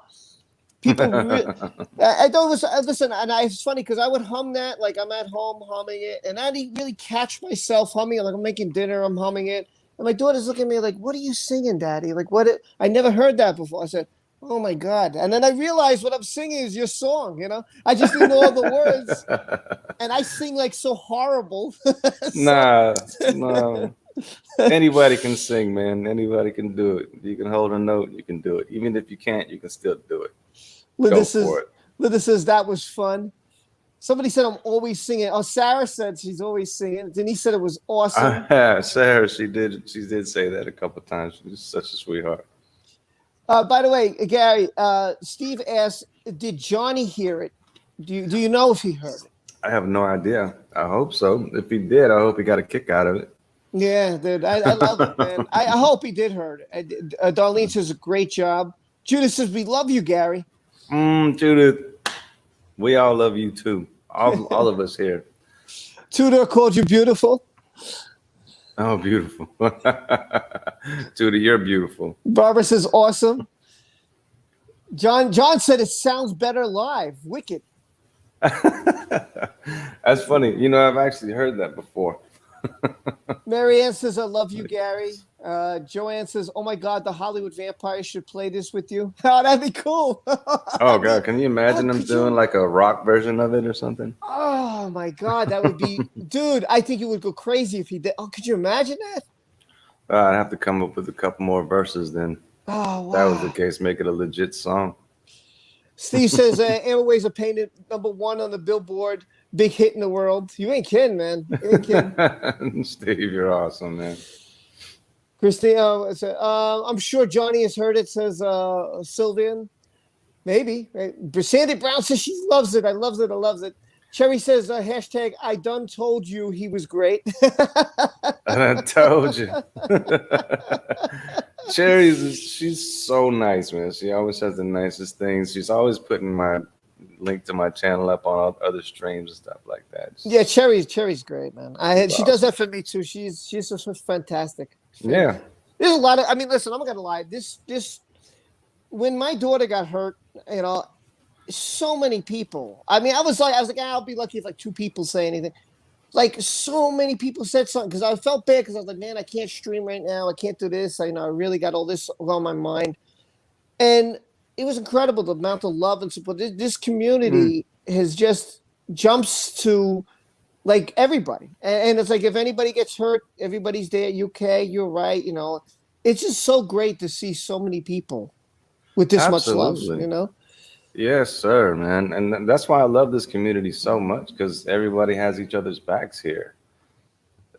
people. I don't listen, and it's funny because I would hum that, like I'm at home humming it, and I didn't really catch myself humming it. Like I'm making dinner, I'm humming it, and my daughter's looking at me like, "What are you singing, Daddy? Like what? I never heard that before." I said, "Oh my God!" And then I realized what I'm singing is your song. You know, I just didn't know all the words. And I sing like so horrible. No. Anybody can sing, man. Anybody can do it. If you can hold a note, you can do it. Even if you can't, you can still do it. Go for it. Linda says that was fun. Somebody said I'm always singing. Oh, Sarah said she's always singing. Denise said it was awesome. Sarah, she did say that a couple of times. She's such a sweetheart. By the way, Gary, Steve asked, did Johnny hear it? Do you know if he heard it? I have no idea. I hope so. If he did, I hope he got a kick out of it. Yeah, dude, I love it, man. I hope he did heard it. Darlene says a great job. Judith says we love you, Gary. Judith, we all love you too. All of us here. Tudor called you beautiful. Oh, beautiful. Tudor, you're beautiful. Barbara says awesome. John said it sounds better live. Wicked. That's funny. You know, I've actually heard that before. Marianne says, I love you, Gary. Joanne says, oh my God, the Hollywood Vampires should play this with you. Oh, that'd be cool. Oh, God. Can you imagine them doing like a rock version of it or something? Oh, my God. That would be, dude, I think it would go crazy if he did. Oh, could you imagine that? I'd have to come up with a couple more verses then. Oh, wow. If that was the case, make it a legit song. Steve says, Airways are painted #1 on the Billboard. Big hit in the world. You ain't kidding, man. You ain't kidding. Steve, you're awesome, man. Christine, I'm sure Johnny has heard it, says Sylvian. Maybe. Right? Sandy Brown says she loves it. I loves it. Cherry says, hashtag, I done told you he was great. I told you. Cherry, she's so nice, man. She always has the nicest things. She's always putting my link to my channel up on other streams and stuff like that. Yeah, Cherry's great, man. She does that for me too. She's just fantastic. Yeah. There's a lot of, I mean, listen, I'm not gonna lie. This when my daughter got hurt, you know, so many people. I mean, I was like, I'll be lucky if like 2 people say anything. Like so many people said something because I felt bad because I was like, man, I can't stream right now. I can't do this. I really got all this on my mind. And it was incredible, the amount of love and support. This community has just jumps to like everybody. And it's like if anybody gets hurt, everybody's there. UK, you're right. You know, it's just so great to see so many people with this much love, you know? Yes, sir, man. And that's why I love this community so much, because everybody has each other's backs here.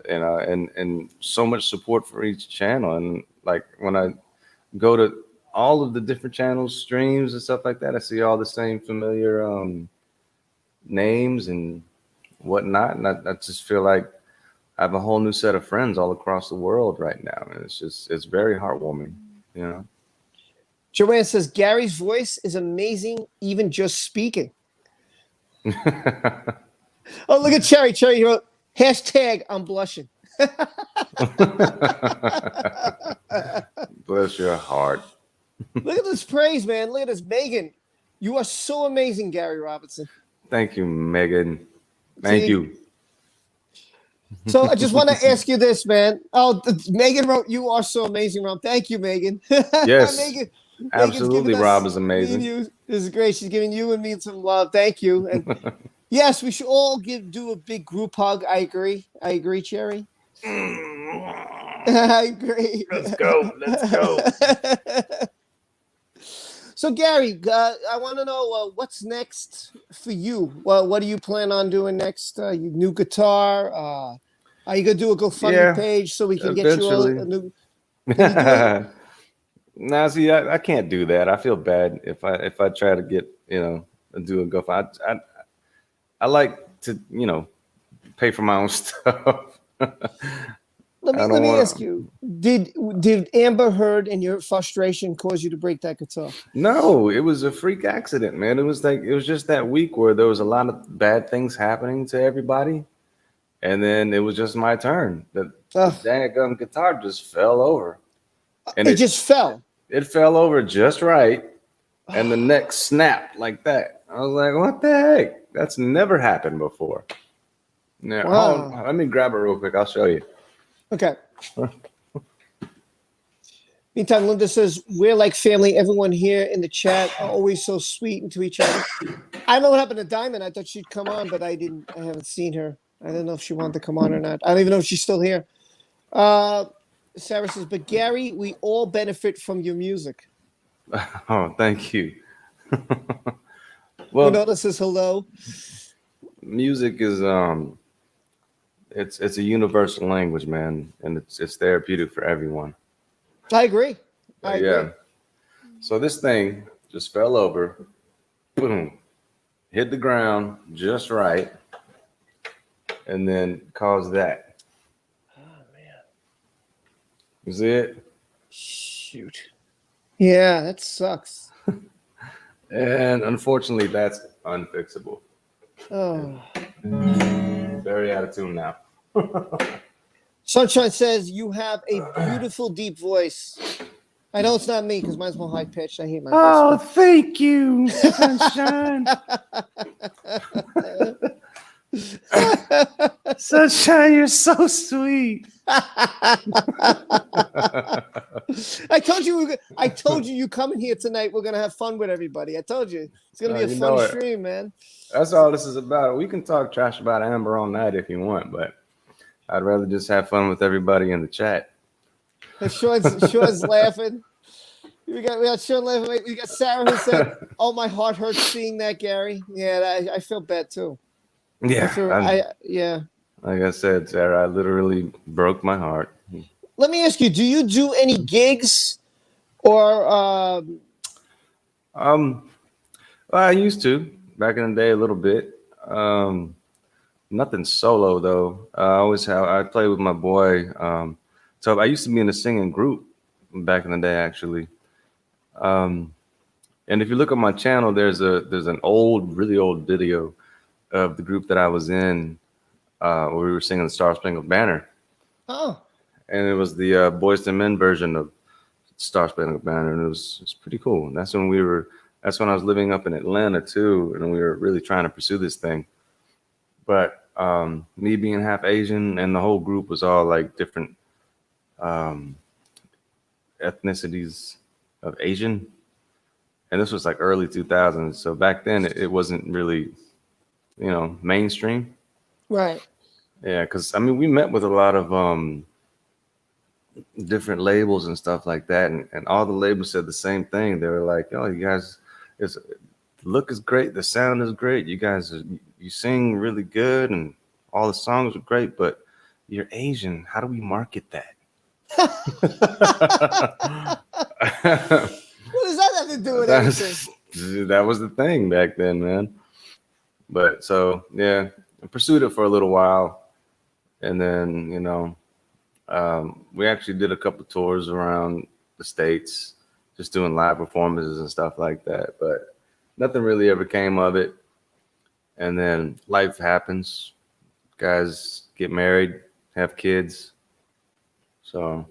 You know, and so much support for each channel. And like when I go to all of the different channels, streams and stuff like that, I see all the same familiar names and whatnot. And I just feel like I have a whole new set of friends all across the world right now. And it's very heartwarming, you know? Joanne says Gary's voice is amazing, even just speaking. Oh, look at Cherry. Cherry wrote hashtag I'm blushing. Bless your heart. Look at this praise, man. Look at this, Megan. You are so amazing, Gary Robinson. Thank you, Megan. Thank See? you. So I just want to ask you this, man. Oh, Megan wrote, "You are so amazing, Rob." Thank you, Megan. Yes, Megan, absolutely. Rob is me and amazing. you. This is great. She's giving you and me some love. Thank you. And yes, we should all do a big group hug. I agree. I agree, Cherry. I agree. Let's go. Let's go. So, Gary, I want to know what's next for you. Well, what do you plan on doing next? Your new guitar? Are you gonna do a GoFundMe page so we can get you a new? Now, see, I can't do that. I feel bad if I try to get do a GoFundMe. I like to pay for my own stuff. Let me ask you: Did Amber Heard and your frustration cause you to break that guitar? No, it was a freak accident, man. It was just that week where there was a lot of bad things happening to everybody, and then it was just my turn. The daggum guitar just fell over, and it just fell. It fell over just right, and the neck snapped like that. I was like, "What the heck? That's never happened before." Now, Wow. let me grab it real quick. I'll show you. Okay. Meantime, Linda says, we're like family. Everyone here in the chat are always so sweet and to each other. I don't know what happened to Diamond. I thought she'd come on, but I haven't seen her. I don't know if she wanted to come on or not. I don't even know if she's still here. Sarah says, but Gary, we all benefit from your music. Oh, thank you. Well, Winona says hello. Music is it's a universal language, man, and it's therapeutic for everyone. I agree. I agree. So this thing just fell over, boom, hit the ground just right, and then caused that. Oh man. You see it? Shoot. Yeah, that sucks. And unfortunately, that's unfixable. Oh. Very out of tune now. Sunshine says you have a beautiful deep voice. I know it's not me because mine's more high pitched. I hate my voice. Oh, thank you, Sunshine. Sunshine, you're so sweet. I told you you coming here tonight. We're gonna have fun with everybody. I told you it's gonna be a fun stream, man. That's all this is about. We can talk trash about Amber all night if you want, but I'd rather just have fun with everybody in the chat. Sean's laughing. We got Sean laughing. We got Sarah who said, "Oh, my heart hurts seeing that, Gary." Yeah, I feel bad too. Yeah, yeah. Like I said, Sarah, I literally broke my heart. Let me ask you: do you do any gigs, or? I used to back in the day a little bit. Nothing solo though. I play with my boy. So I used to be in a singing group back in the day, actually. And if you look at my channel, there's an really old video of the group that I was in, where we were singing the Star Spangled Banner. Oh. And it was the Boys II Men version of Star Spangled Banner, and it was pretty cool. And that's when I was living up in Atlanta too, and we were really trying to pursue this thing. But me being half Asian, and the whole group was all like different ethnicities of Asian, and this was like early 2000s. So back then it wasn't really, mainstream. Right. Yeah, because we met with a lot of different labels and stuff like that, and all the labels said the same thing. They were like, "Oh, you guys, the look is great, the sound is great. You sing really good, and all the songs are great, but you're Asian. How do we market that?" What does that have to do with anything? That was the thing back then, man. But so yeah, I pursued it for a little while, and then we actually did a couple tours around the States, just doing live performances and stuff like that. But nothing really ever came of it. And then life happens. Guys get married, have kids. So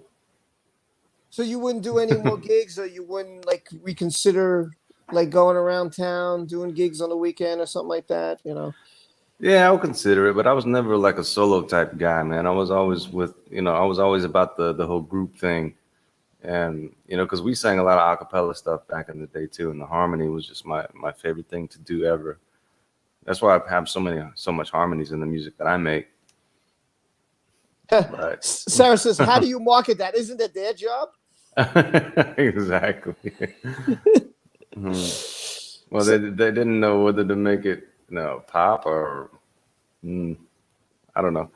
you wouldn't do any more gigs, or you wouldn't like reconsider like going around town doing gigs on the weekend or something like that, you know? yeah, I would consider it, but I was never like a solo type guy, man. I was always with, I was always about the whole group thing. And, because we sang a lot of a cappella stuff back in the day too. And the harmony was just my favorite thing to do ever. That's why I have so much harmonies in the music that I make. But Sarah says, how do you market that? Isn't it their job? Exactly. Well, they didn't know whether to make it, pop or I don't know.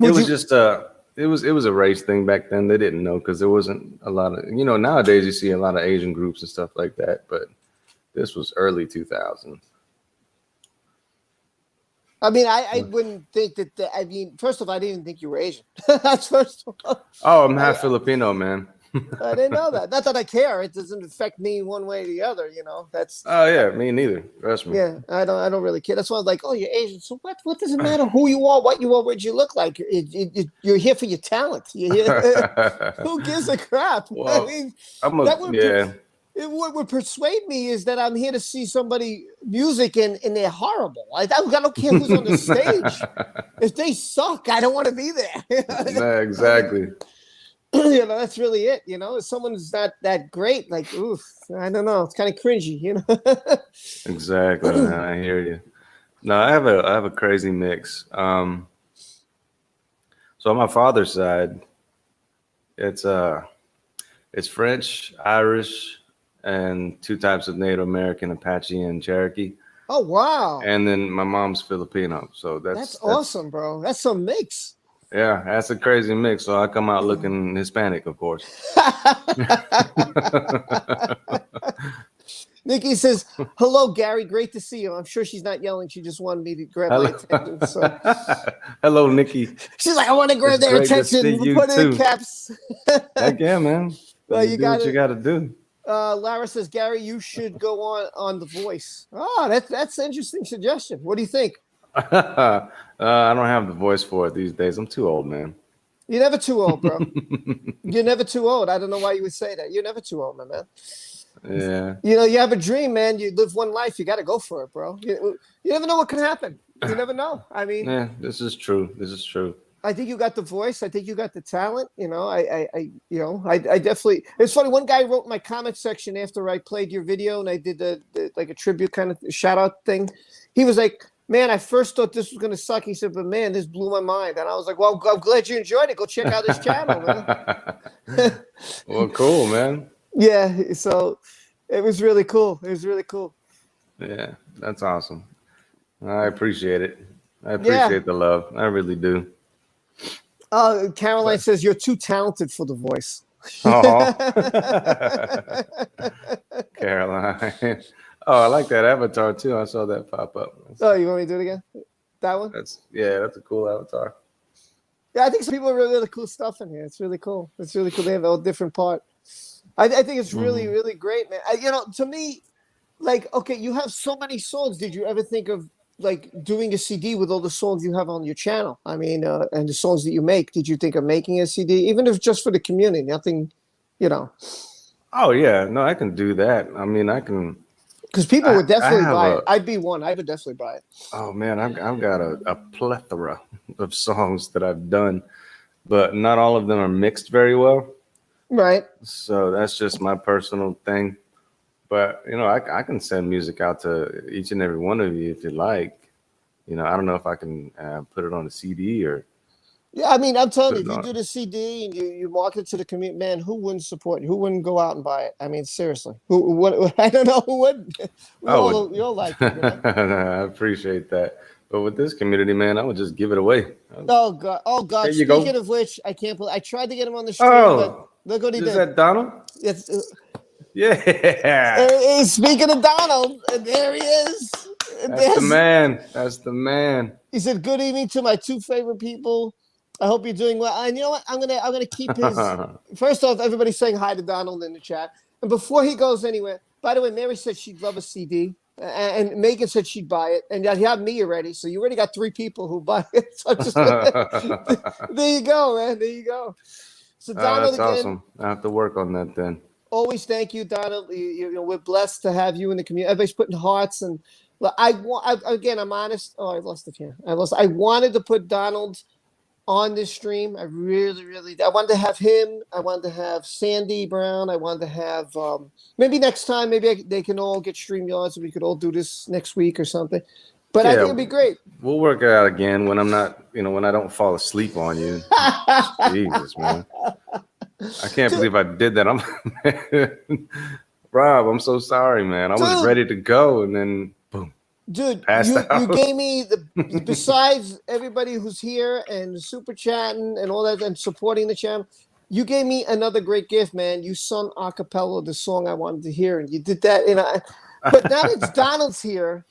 It was just it was a race thing back then. They didn't know because there wasn't a lot of, nowadays you see a lot of Asian groups and stuff like that, but this was early 2000s. I mean, I wouldn't think that. I mean, first of all, I didn't think you were Asian. That's first of all. Oh, I'm half Filipino, man. I didn't know that. Not that I care. It doesn't affect me one way or the other. That's. Oh yeah, me neither. Trust me. Yeah, I don't really care. That's why I'm like, oh, you're Asian. So what? What does it matter who you are, what you are, what you look like? You're here for your talent. You're here. Who gives a crap? Well, I mean, yeah. What would persuade me is that I'm here to see somebody music and they're horrible. I don't care who's on the stage. If they suck, I don't want to be there. No, exactly. That's really it. If someone's not that great, like, oof, I don't know. It's kind of cringy, Exactly. Man, I hear you. No, I have a crazy mix. So on my father's side, it's French, Irish, and two types of Native American, Apache and Cherokee. Oh wow! And then my mom's Filipino. So that's awesome, bro. That's some mix. Yeah, that's a crazy mix. So I come out looking Hispanic, of course. Nikki says, "Hello, Gary. Great to see you." I'm sure she's not yelling. She just wanted me to grab my attention. So. Hello, Nikki. She's like, "I want to grab their attention. Put it in caps." Heck yeah, man. Well, you got what you got to do. Lara says, "Gary, you should go on The Voice." Oh, that's an interesting suggestion. What do you think? I don't have the voice for it these days. I'm too old, man. You're never too old, bro. You're never too old. I don't know why you would say that. You're never too old, my man. Yeah. You have a dream, man. You live one life. You got to go for it, bro. You never know what can happen. You never know. I mean, yeah, this is true. I think you got the voice. I think you got the talent. I definitely. It's funny. One guy wrote in my comment section after I played your video and I did the like a tribute kind of shout out thing. He was like, "Man, I first thought this was gonna suck." He said, "But man, this blew my mind." And I was like, "Well, I'm glad you enjoyed it. Go check out his channel, man." Well, cool, man. Yeah. So it was really cool. Yeah, that's awesome. I appreciate it. I appreciate the love. I really do. Caroline says you're too talented for The Voice. Oh. Caroline. Oh, I like that avatar too. I saw that pop up. Oh, you want me to do it again? That one? That's a cool avatar. Yeah, I think some people have really cool stuff in here. It's really cool. They have a different part. I think it's really, really great, man. To me, like, okay, you have so many songs. Did you ever think of like doing a CD with all the songs you have on your channel? I mean, and the songs that you make. Did you think of making a CD, even if just for the community? Nothing, Oh yeah, no, I can do that. I mean, I can. Because people would definitely buy it. I'd be one. I would definitely buy it. Oh man, I've got a plethora of songs that I've done, but not all of them are mixed very well. Right. So that's just my personal thing. But I can send music out to each and every one of you if you like. I don't know if I can put it on a CD or. Yeah, I mean, I'm telling you, if you do the CD and you market it to the community, man, who wouldn't support you? Who wouldn't go out and buy it? I mean, seriously, I don't know who would. We all like it. I appreciate that. But with this community, man, I would just give it away. Oh God! Speaking of which, I can't believe I tried to get him on the stream, but look what he did. Is that Donald? It's, yeah. Speaking of Donald, there he is. That's the man. He He said, "Good evening to my two favorite people, I hope you're doing well. And you know what? I'm gonna keep his. First off, everybody's saying hi to Donald in the chat. And before he goes anywhere, by the way, Mary said she'd love a CD, and Megan said she'd buy it, and you have me already, so you already got 3 people who buy it. So just there you go, man. There you go. So Donald, that's again, awesome. I have to work on that then. always thank you, Donald. You know, we're blessed to have you in the community. Everybody's putting hearts, and again, I'm honest. Oh, I lost it here. I wanted to put Donald on this stream. I really, I wanted to have him. I wanted to have Sandy Brown. I wanted to have maybe next time. Maybe they can all get StreamYards, and we could all do this next week or something. But I think it'd be great. We'll work it out again when I'm not, when I don't fall asleep on you. Jesus, man. I can't believe I did that. Rob, I'm so sorry, man. I was ready to go, and then boom. Dude, you gave me besides everybody who's here and super chatting and all that and supporting the channel, you gave me another great gift, man. You sung a cappella the song I wanted to hear, and you did that. But now that Donald's here,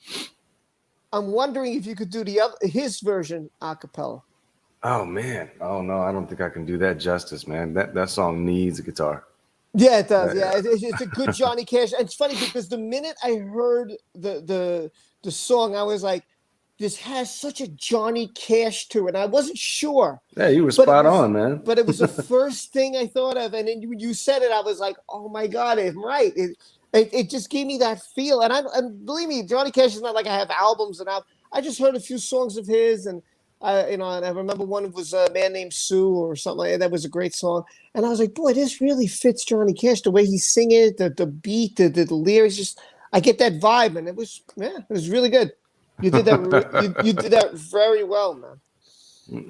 I'm wondering if you could do his version a cappella. Oh man, oh no, I don't think I can do that justice, man. That song needs a guitar. Yeah, it does. Yeah, it's a good Johnny Cash. And it's funny because the minute I heard the song, I was like, this has such a Johnny Cash to it. And I wasn't sure. Yeah, you were spot on, man. But it was the first thing I thought of. And then when you said it, I was like, oh my God, I'm right. It just gave me that feel. And believe me, Johnny Cash is not like I have albums and I just heard a few songs of his, and and I remember one was A Man Named Sue or something like that. That was a great song. And I was like, boy, this really fits Johnny Cash, the way he sing it, the beat, the lyrics. Just I get that vibe, and it was really good. You did that. you did that very well, man.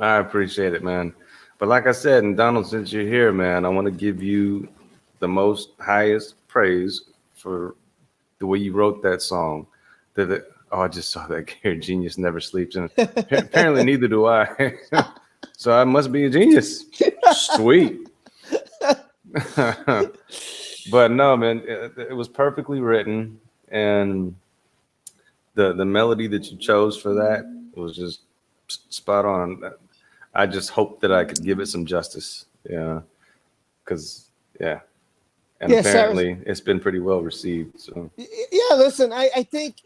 I appreciate it, man. But like I said, and Donald, since you're here, man, I want to give you the most highest praise for the way you wrote that song. I just saw that here. Genius never sleeps, and apparently neither do I. So I must be a genius. Sweet. But no, man, it was perfectly written, and the melody that you chose for that was just spot on. I just hope that I could give it some justice. Yeah, because and apparently it's been pretty well received. So yeah, listen, I think.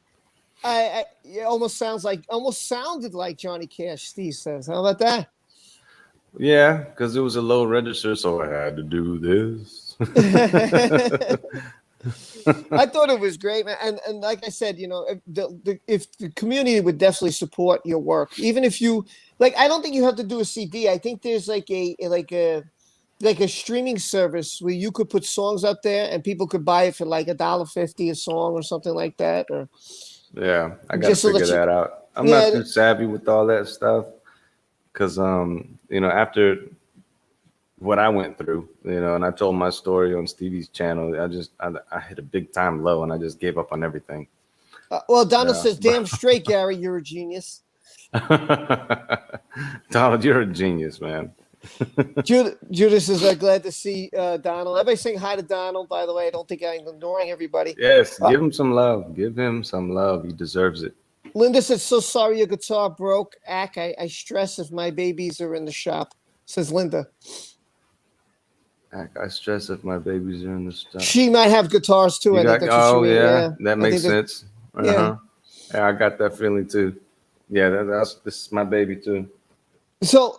It almost sounded like Johnny Cash. Steve says, "How about that?" Yeah, because it was a low register, so I had to do this. I thought it was great, man. And like I said, if the community would definitely support your work, even if you I don't think you have to do a CD. I think there's like a streaming service where you could put songs up there and people could buy it for like $1.50 a song or something like that, or. Yeah, I got to figure that out. I'm not too savvy with all that stuff because, after what I went through, and I told my story on Stevie's channel, I hit a big time low and I just gave up on everything. Well, Donald says, damn straight, Gary, you're a genius. Donald, you're a genius, man. Judas is glad to see Donald. Everybody saying hi to Donald, by the way. I don't think I'm ignoring everybody. Yes, give him some love. Give him some love. He deserves it. Linda says, so sorry your guitar broke. I stress if my babies are in the shop, says Linda. I stress if my babies are in the shop. She might have guitars too. That makes sense. Yeah, I got that feeling too. Yeah, this is my baby too. So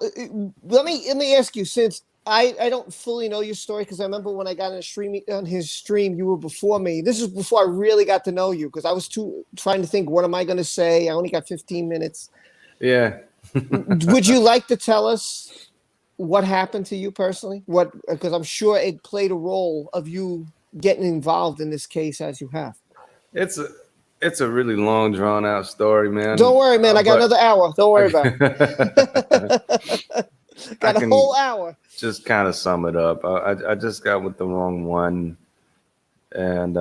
let me ask you, since I don't fully know your story, because I remember when I got on his stream, you were before me. This is before I really got to know you, because I was trying to think, what am I going to say? I only got 15 minutes. Yeah. Would you like to tell us what happened to you personally? Because I'm sure it played a role of you getting involved in this case as you have. It's a really long, drawn out story, man. Don't worry, man. I got another hour. Don't worry about it. Got a whole hour. Just kind of sum it up. I just got with the wrong one. And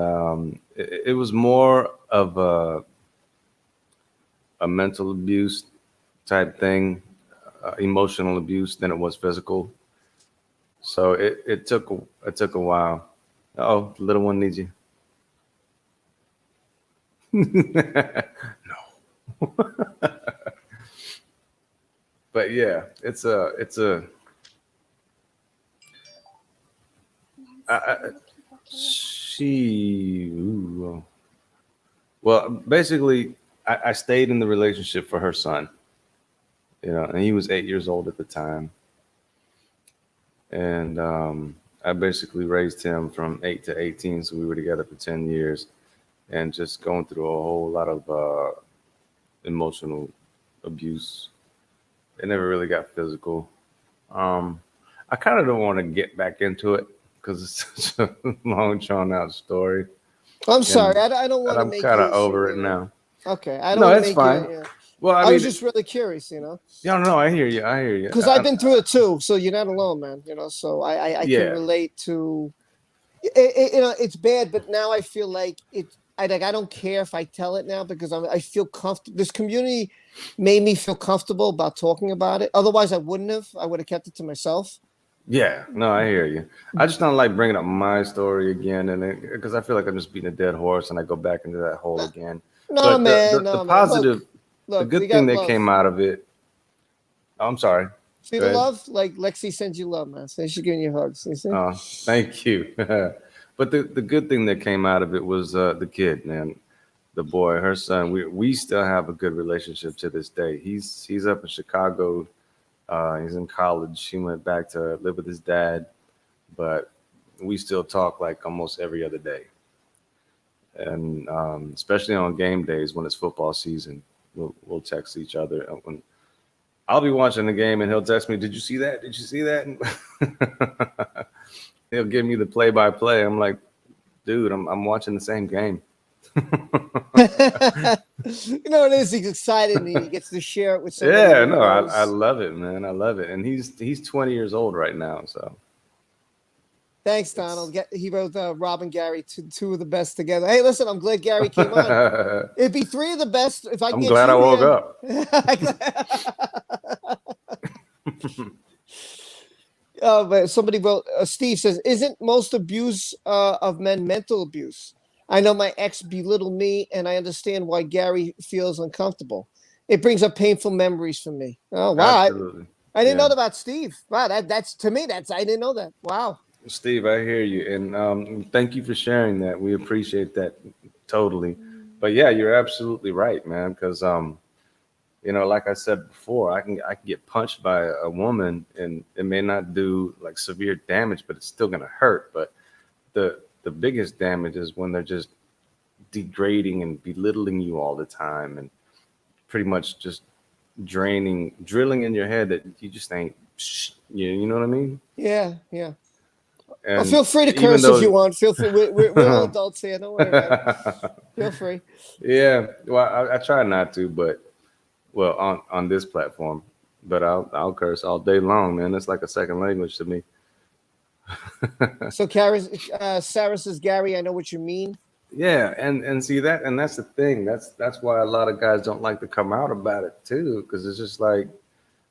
it was more of a mental abuse type thing, emotional abuse, than it was physical. So it took a while. Oh, the little one needs you. No. But yeah, I, she, ooh, well, basically, I stayed in the relationship for her son, and he was 8 years old at the time, and I basically raised him from 8 to 18, so we were together for 10 years, and just going through a whole lot of emotional abuse. It never really got physical. Um, I kind of don't want to get back into it because it's such a long, drawn out story, I'm sorry. and I don't and want to I'm make kind you, of over it now. Okay, I don't No, want to it's make you. fine. Well, I I was mean, just really curious, yeah, no, I hear you. I hear you. because I've been through it too. So you're not alone, man. So I can Yeah, relate to. It's bad, but now I feel like it. I don't care if I tell it now because I feel comfortable. This community made me feel comfortable about talking about it. Otherwise, I wouldn't have. I would have kept it to myself. yeah. No, I hear you. I just don't like bringing up my story again, and because I feel like I'm just beating a dead horse, and I go back into that hole again. No, But man. the No, man. positive, the Look. We good thing got that love. came out of it. Oh, I'm sorry. See Go the ahead. love? Like Lexi sends you love, man. So she's giving you hugs. You see? Thank you. But the good thing that came out of it was the kid, man, the boy, her son. We still have a good relationship to this day. He's up in Chicago. He's in college. He went back to live with his dad, but we still talk like almost every other day. And especially on game days when it's football season, we'll text each other. When I'll be watching the game and he'll text me, "Did you see that? Did you see that?" He'll give me the play by play. I'm like, dude, I'm watching the same game. It is. He's excited and he gets to share it with somebody Yeah, who no, I knows. love it, man. I love it. And he's 20 years old right now, so Thanks, it's Donald. He wrote Rob and Gary, two of the best together. Hey, listen, I'm glad Gary came on. It'd be three of the best if I can I'm get glad I you woke here. up. But somebody wrote, Steve says, isn't most abuse of men mental abuse? I know my ex belittled me, and I understand why Gary feels uncomfortable. It brings up painful memories for me. Oh, wow. Absolutely. I didn't know Yeah. that about Steve. Wow, that's to me, I didn't know that. Wow. Steve, I hear you. And thank you for sharing that. We appreciate that totally. But yeah, you're absolutely right, man. Because like I said before, I can get punched by a woman and it may not do like severe damage, but it's still gonna hurt. But the biggest damage is when they're just degrading and belittling you all the time and pretty much just drilling in your head that you just ain't you know what I mean? Yeah, yeah. Well, And feel free to even curse if you though want. Feel free. We're all adults here. Don't worry about it. Feel free. yeah, well, I try not to, but well, on this platform, but I'll curse all day long, man. It's like a second language to me. So, Sarah says, Gary, I know what you mean. Yeah, and see that, and that's the thing. That's why a lot of guys don't like to come out about it too, because it's just like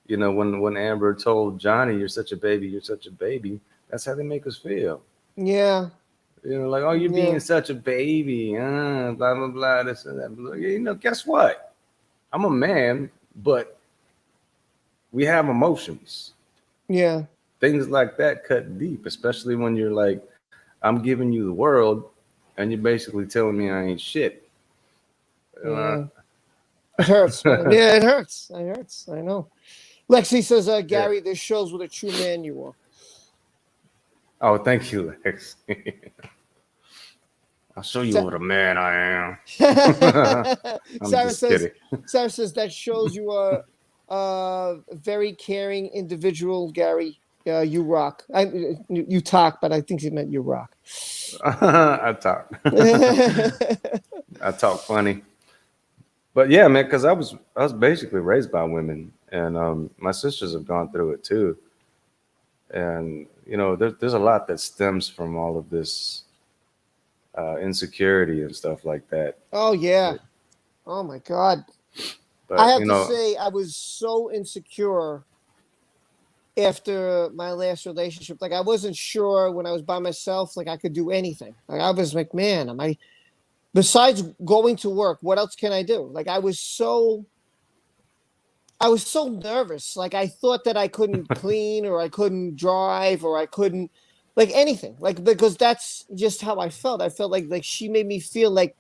when Amber told Johnny, "You're such a baby, you're such a baby," that's how they make us feel. Yeah, Like, "Oh, you're being yeah, such a baby," blah blah blah. This and that. Blah. Guess what? I'm a man, but we have emotions. yeah, Things like that cut deep, especially when you're like, I'm giving you the world, and you're basically telling me I ain't shit. Uh, yeah. It hurts, man. Yeah, it hurts. It hurts. I know. Lexi says, yeah. Gary, this shows what a true man you are. Oh, thank you, Lex. I'll show you Sa- what a man I am. I'm Sarah just says, kidding. that shows you are a very caring individual, Gary. You rock. You talk, but I think he meant you rock. I talk. I talk funny. But yeah, man, because I was basically raised by women, and my sisters have gone through it too. And there's a lot that stems from all of this insecurity and stuff like that. Oh yeah. But, Oh my God. I but have to say, I was so insecure after my last relationship. Like I wasn't sure when I was by myself, like I could do anything. Like I was like, man, am I besides going to work, what else can I do? Like I was so I was so nervous. Like I thought that I couldn't clean or I couldn't drive or I couldn't like anything. Like because that's just how I felt. I felt like she made me feel like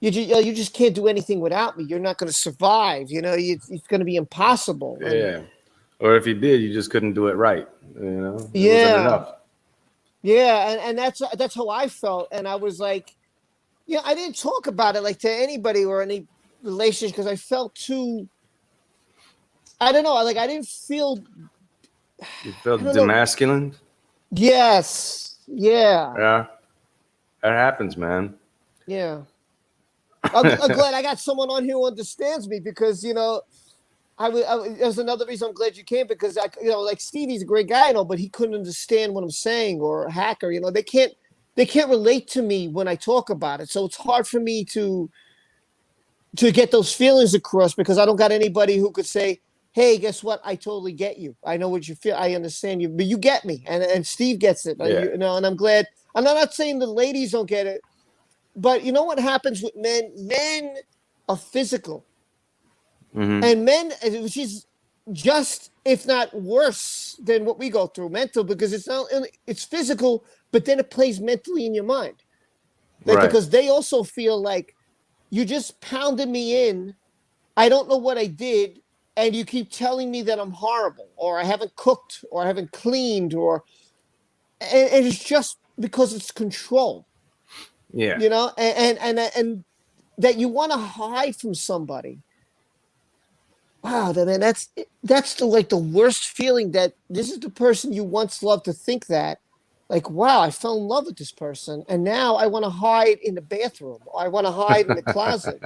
you just can't do anything without me. You're not going to survive. It's going to be impossible. And Yeah. Or if you did, you just couldn't do it right. It wasn't yeah, enough. yeah, and that's how I felt. And I was like, I didn't talk about it like to anybody or any relationship because I felt too. I don't know. Like I didn't feel. You I felt don't know. demasculine. Yes. Yeah. Yeah, that happens, man. Yeah. I'm glad I got someone on here who understands me because there's another reason I'm glad you came because like Stevie's a great guy, but he couldn't understand what I'm saying or Hacker, they can't relate to me when I talk about it. So it's hard for me to get those feelings across because I don't got anybody who could say, hey, guess what? I totally get you. I know what you feel. I understand you, but you get me. And Steve gets it. Yeah. And I'm glad. I'm not saying the ladies don't get it, but you know what happens with men? Men are physical. Mm-hmm. And men, which is just, if not worse than what we go through, mental, because it's physical, but then it plays mentally in your mind. Like, Right. because they also feel like you just pounded me in. I don't know what I did. And you keep telling me that I'm horrible or I haven't cooked or I haven't cleaned and it's just because it's control, Yeah. and that you want to hide from somebody. Wow, man, that's the worst feeling that this is the person you once loved to think that, like, wow, I fell in love with this person, and now I want to hide in the bathroom, or I want to hide in the closet.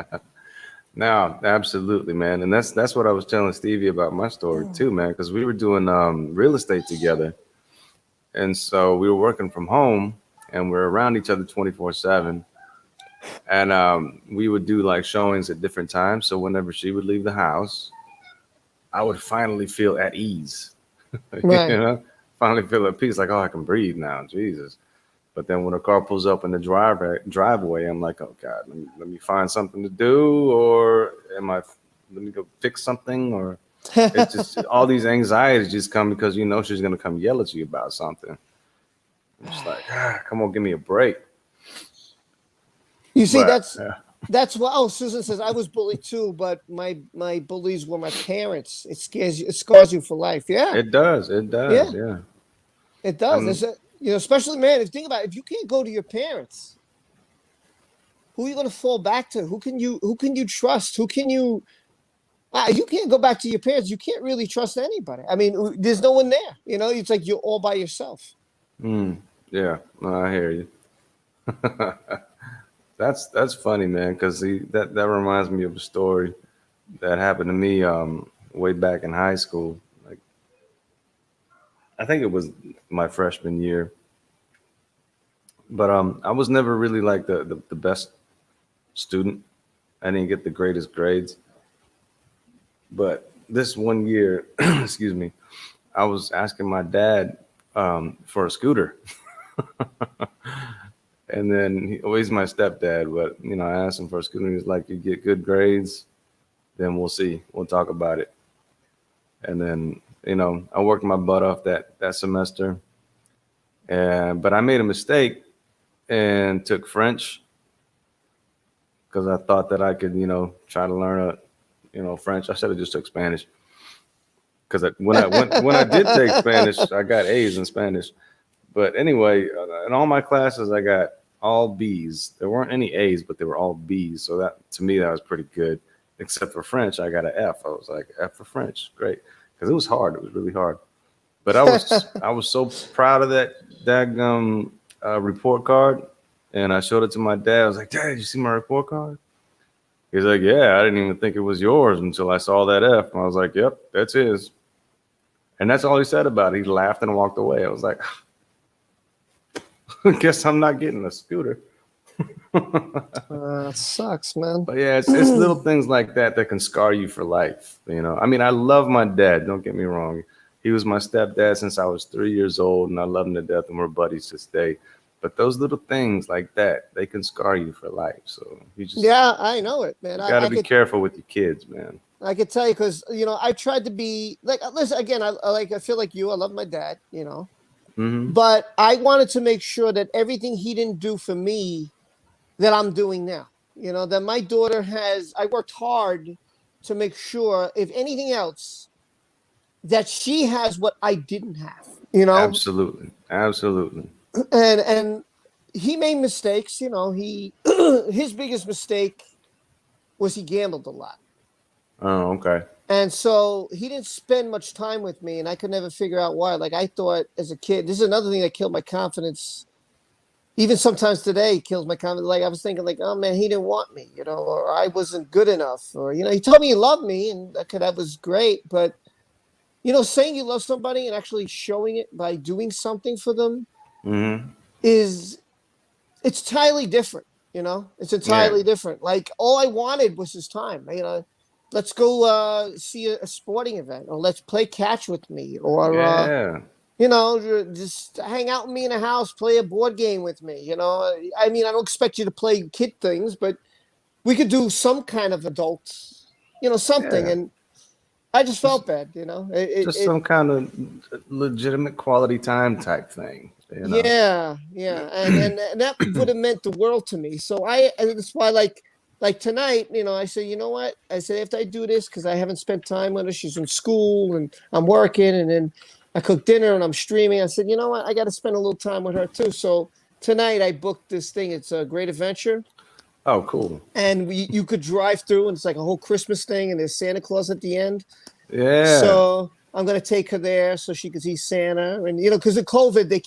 No, absolutely, man. And that's what I was telling Stevie about my story too, man, because we were doing real estate together. And so we were working from home and we're around each other 24/7. And we would do like showings at different times. So whenever she would leave the house, I would finally feel at ease. you Right. know, finally feel at peace, like, oh, I can breathe now, Jesus. But then when a car pulls up in the driveway, I'm like, oh God, let me find something to do, or let me go fix something, or it's just all these anxieties just come because she's gonna come yell at you about something. I'm just like, come on, give me a break. You see, But that's that's what. Oh, Susan says I was bullied too, but my bullies were my parents. It scars you for life. Yeah, it does, it yeah, does, yeah. it does. I'm Especially man. If think about it, if you can't go to your parents, who are you going to fall back to? Who can you trust? You can't go back to your parents. You can't really trust anybody. I mean, there's no one there. It's like you're all by yourself. yeah, no, I hear you. That's funny, man, because that reminds me of a story that happened to me way back in high school. Like I think it was my freshman year, but I was never really like the best student. I didn't get the greatest grades, but this one year, excuse me, I was asking my dad for a scooter. And then he's my stepdad, but I asked him for a scooter. He's like, "You get good grades, then we'll see. We'll talk about it." And then I worked my butt off that semester, and but I made a mistake and took French because I thought that I could try to learn French. I should have just took Spanish because when I did take Spanish, I got A's in Spanish. But anyway, in all my classes, I got all B's. There weren't any A's, but they were all B's. So that to me, that was pretty good. Except for French, I got an F. I was like, F for French, great, because it was hard. It was really hard. But I was so proud of that daggum report card, and I showed it to my dad. I was like, Dad, did you see my report card? He's like, Yeah, I didn't even think it was yours until I saw that F. And I was like, Yep, that's his. And that's all he said about it. He laughed and walked away. I was like, guess I'm not getting a scooter. Sucks, man. But yeah, it's little things like that can scar you for life. I mean, I love my dad. Don't get me wrong. He was my stepdad since I was 3 years old, and I love him to death, and we're buddies to this day. But those little things like that, they can scar you for life. So you just Yeah, I know it, man. got to I be could careful with your kids, man. I could tell you because I tried to be like. Listen, again, I feel like you. I love my dad. Mm-hmm. But I wanted to make sure that everything he didn't do for me, that I'm doing now. That my daughter has. I worked hard to make sure, if anything else, that she has what I didn't have. Absolutely. Absolutely. And he made mistakes. He his biggest mistake was he gambled a lot. Oh, okay. And so he didn't spend much time with me, and I could never figure out why. Like, I thought as a kid, this is another thing that killed my confidence. Even sometimes today kills my confidence. Like, I was thinking, like, oh man, he didn't want me, or I wasn't good enough, or he told me he loved me, and that was great. But saying you love somebody and actually showing it by doing something for them Mm-hmm. is it's entirely different. It's Yeah. entirely different. Like, all I wanted was his time. Let's go see a sporting event, or let's play catch with me, or Yeah. just hang out with me in a house, play a board game with me. I mean, I don't expect you to play kid things, but we could do some kind of adult, something. Yeah. And I just Just felt bad. just some kind of legitimate quality time type thing, Yeah, yeah, and that would have meant the world to me. So that's why, like tonight, I said, you know what? I said, after I do this, because I haven't spent time with her, she's in school and I'm working, and then I cook dinner and I'm streaming. I said, you know what? I got to spend a little time with her too. So tonight I booked this thing. It's a great adventure, Oh, cool. and you could drive through, and it's like a whole Christmas thing, and there's Santa Claus at the end. Yeah. So I'm gonna take her there so she can see Santa, and because of COVID, you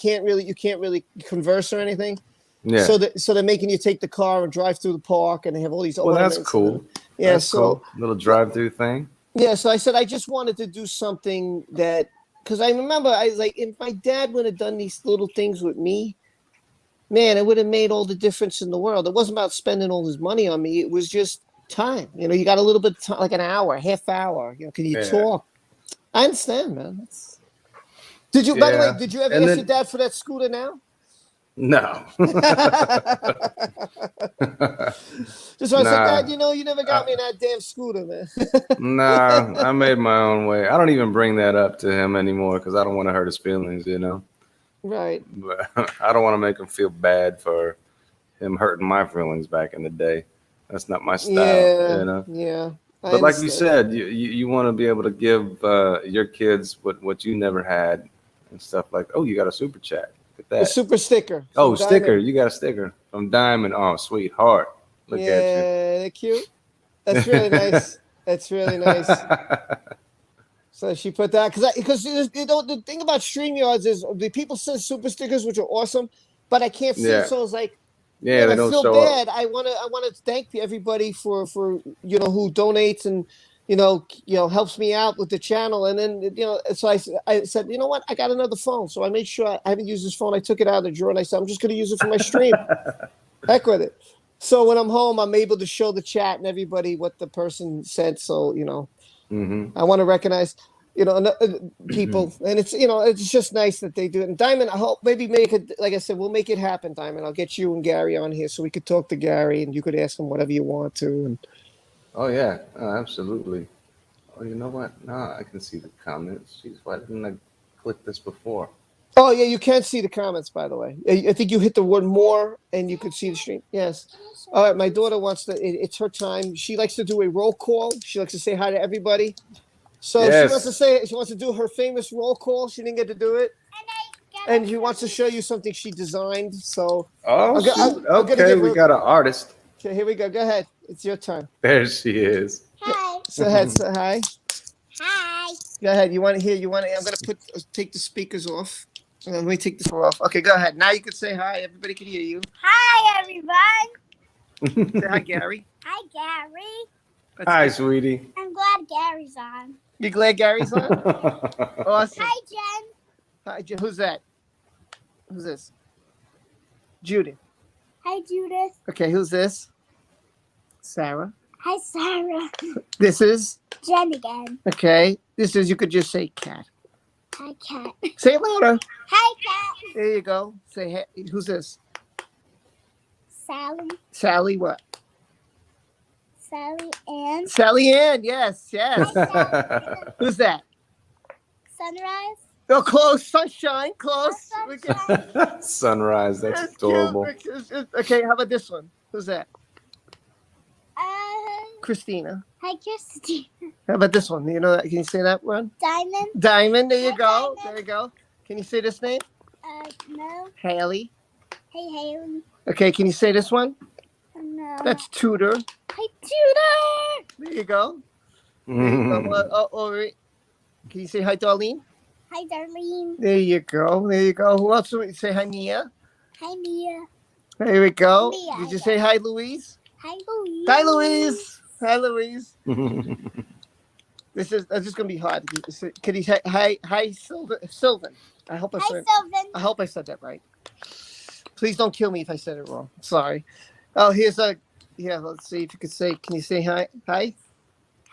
can't really converse or anything. Yeah. So they're making you take the car and drive through the park, and they have all these Well, that's ornaments. cool. Yeah, That's so cool. Little but drive-through thing. yeah, so I said I just wanted to do something that, because I remember I was like, if my dad would have done these little things with me, man, it would have made all the difference in the world. It wasn't about spending all his money on me. It was just time. You got a little bit of time, like an hour, half hour. Can you Yeah. talk? I understand, man. Did you, by the way, Yeah. did you ever And ask your then dad for that scooter now? no. Just want to say, Dad, Nah. you never got I, me that damn scooter, man. nah, I made my own way. I don't even bring that up to him anymore because I don't want to hurt his feelings. Right. But I don't want to make him feel bad for him hurting my feelings back in the day. That's not my style, Yeah. Yeah. I But like you understand. said, you want to be able to give your kids what you never had and stuff like. Oh, you got a super chat. Look at A that. super sticker Oh, from sticker. Diamond. You got a sticker from Diamond. Oh, sweetheart. Look at you. Yeah, they're cute. That's really nice. That's really nice. So she put that because the thing about StreamYards is the people send super stickers, which are awesome, but I can't see it. Yeah. So it's like, Yeah, man, they I don't feel show up. bad. I want to thank everybody for who donates and helps me out with the channel. And then so I said, you know what, I got another phone, so I made sure I haven't used this phone. I took it out of the drawer and I said, I'm just going to use it for my stream. Heck with it. So when I'm home, I'm able to show the chat and everybody what the person said. So Hmm. I want to recognize people, and it's just nice that they do it. And Diamond, I hope maybe make it, like I said, we'll make it happen, Diamond. I'll get you and Gary on here so we could talk to Gary, and you could ask him whatever you want to. And Oh yeah, oh, absolutely. Oh, you know what? No, I can see the comments. Jeez, why didn't I click this before? oh yeah, you can see the comments, by the way. I think you hit the word more and you could see the stream. Yes. All right, my daughter wants to, it's her time. She likes to do a roll call. She likes to say hi to everybody. So Yes. she wants to do her famous roll call. She didn't get to do it. And she wants to show you something she designed. So Oh shoot. I'm gonna Okay, give we her. got an artist. Okay, here we go. Go ahead. It's your turn. There she is. Hi. So ahead. Say hi. Hi. Go ahead. You want to hear? You want to? I'm gonna take the speakers off. Let me take this off. Okay, go ahead. Now you can say hi. Everybody can hear you. Hi, everyone. Say hi, Gary. Hi, Gary. That's Hi, good. sweetie. I'm glad Gary's on. You glad Gary's on? Awesome. Hi, Jen. Hi, who's that? Who's this? Judy. Hi, Judith. Okay, who's this? Sarah. Hi, Sarah. This is Jen again. okay. This is, you could just say cat. Hi, Cat. Say it louder. Hi, Cat. There you go. Say hey. Who's this? Sally. Sally. What? Sally Ann. Sally Ann, yes. Who's that? Sunrise. Oh, close. Sunshine, close. Sunshine. Sunrise. That's That's adorable. cute. Okay, how about this one? Who's that? Christina. Hi, Christy. How about this one? You know that? Can you say that one? Diamond. Diamond. There you Hi, go. Diamond. There you go. Can you say this name? No. Haley. Hey, Haley. Okay, can you say this one? No. That's Tudor. Hi, Tudor. There you go. There you go. Wait. Can you say hi, Darlene? Hi, Darlene. There you go. There you go. Who else? Say hi, Mia. Hi, Mia. There we go. Mia. Did you say hi, Louise? Hi, Louise. Hi, Louise. Hi, Louise. This is gonna be hard. Can you say hi, Sylvan? I hope I Hi, said. Sylvan. I hope I said that right. Please don't kill me if I said it wrong. Sorry. Oh, here's a. Yeah, let's see if you could say. Can you say hi? Hi.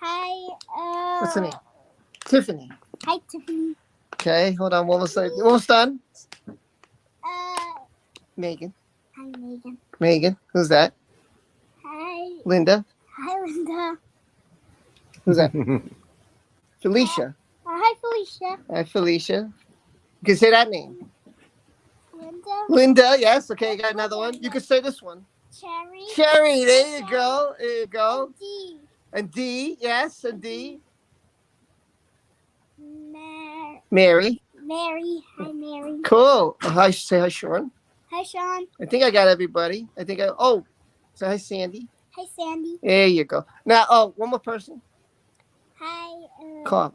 Hi. What's her name? Tiffany. Hi, Tiffany. Okay, hold on. Almost done. Megan. Hi, Megan. Megan. Who's that? Hi. Linda. Hi, Linda. Who's that? Felicia. Hi, Felicia. Hi, Felicia. You can say that name. Linda. Linda. Yes. Okay, you got another one. You can say this one. Cherry. Cherry. There you go. There you go. D. And D. Yes. And D. Mary. Mary. Hi, Mary. Cool. Hi. Say hi, Sean. Hi, Sean. I think I got everybody. Say hi, Sandy. Hi, Sandy. There you go. Now, one more person. Hi. Carl.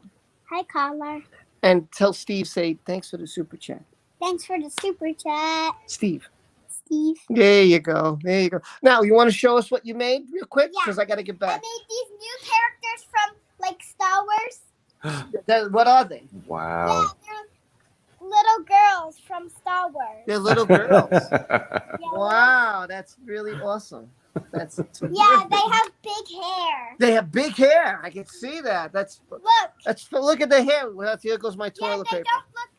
Hi, caller. And tell Steve, say thanks for the super chat. Thanks for the super chat, Steve. Steve. There you go. There you go. Now, you want to show us what you made real quick? Yeah. Because I got to get I back. made these new characters from, like, Star Wars. What are they? Wow. Yeah, they're little girls from Star Wars. They're little girls. Yeah, Wow, that's really awesome. That's terrific. Yeah, they have big hair. They have big hair. I can see that. Look at the hair. Well, here goes my toilet they paper. don't look.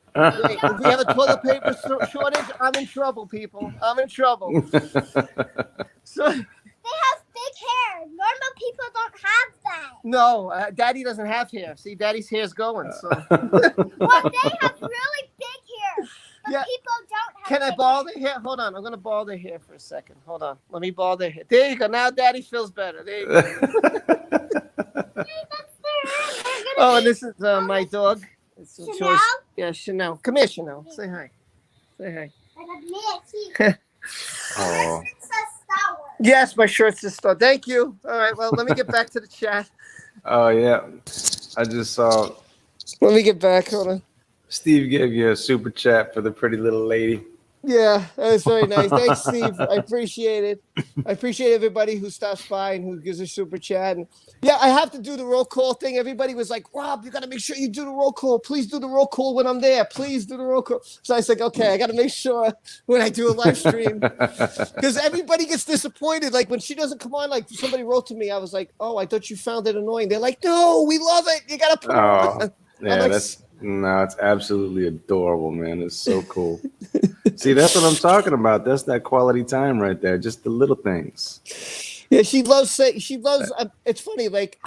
Wait, if we have a toilet paper shortage, I'm in trouble, people. I'm in trouble. So They have big hair. Normal people don't have that. no, Daddy doesn't have hair. See, Daddy's hair's going. So Well, they have really big hair, but Yeah. people don't have. can I big borrow hair. their hair? Hold on, I'm gonna borrow their hair for a second. Hold on, let me borrow their hair. There you go. Now Daddy feels better. There you go. Oh, and this is my dog. It's a Chanel? Yeah, Chanel. Come here, Chanel. Say hi. Say hi. Oh. It says Star Wars. Yes, my shirt's this store. Thank you. All right, well, let me get back to the chat. Oh yeah. I just saw Let me get back. Hold on. Steve gave you a super chat for the pretty little lady. Yeah, that was very nice. Thanks, Steve. I appreciate it. I appreciate everybody who stops by and who gives a super chat. And yeah, I have to do the roll call thing. Everybody was like, Rob, you got to make sure you do the roll call. Please do the roll call when I'm there. Please do the roll call. So I was like, okay, I got to make sure when I do a live stream. Because everybody gets disappointed. Like when she doesn't come on, like somebody wrote to me, I was like, oh, I thought you found it annoying. They're like, no, we love it. You got to put it on. Yeah, like, it's absolutely adorable, man. It's so cool. See, that's what I'm talking about. That's that quality time right there. Just the little things. Yeah, she loves. It's funny. Like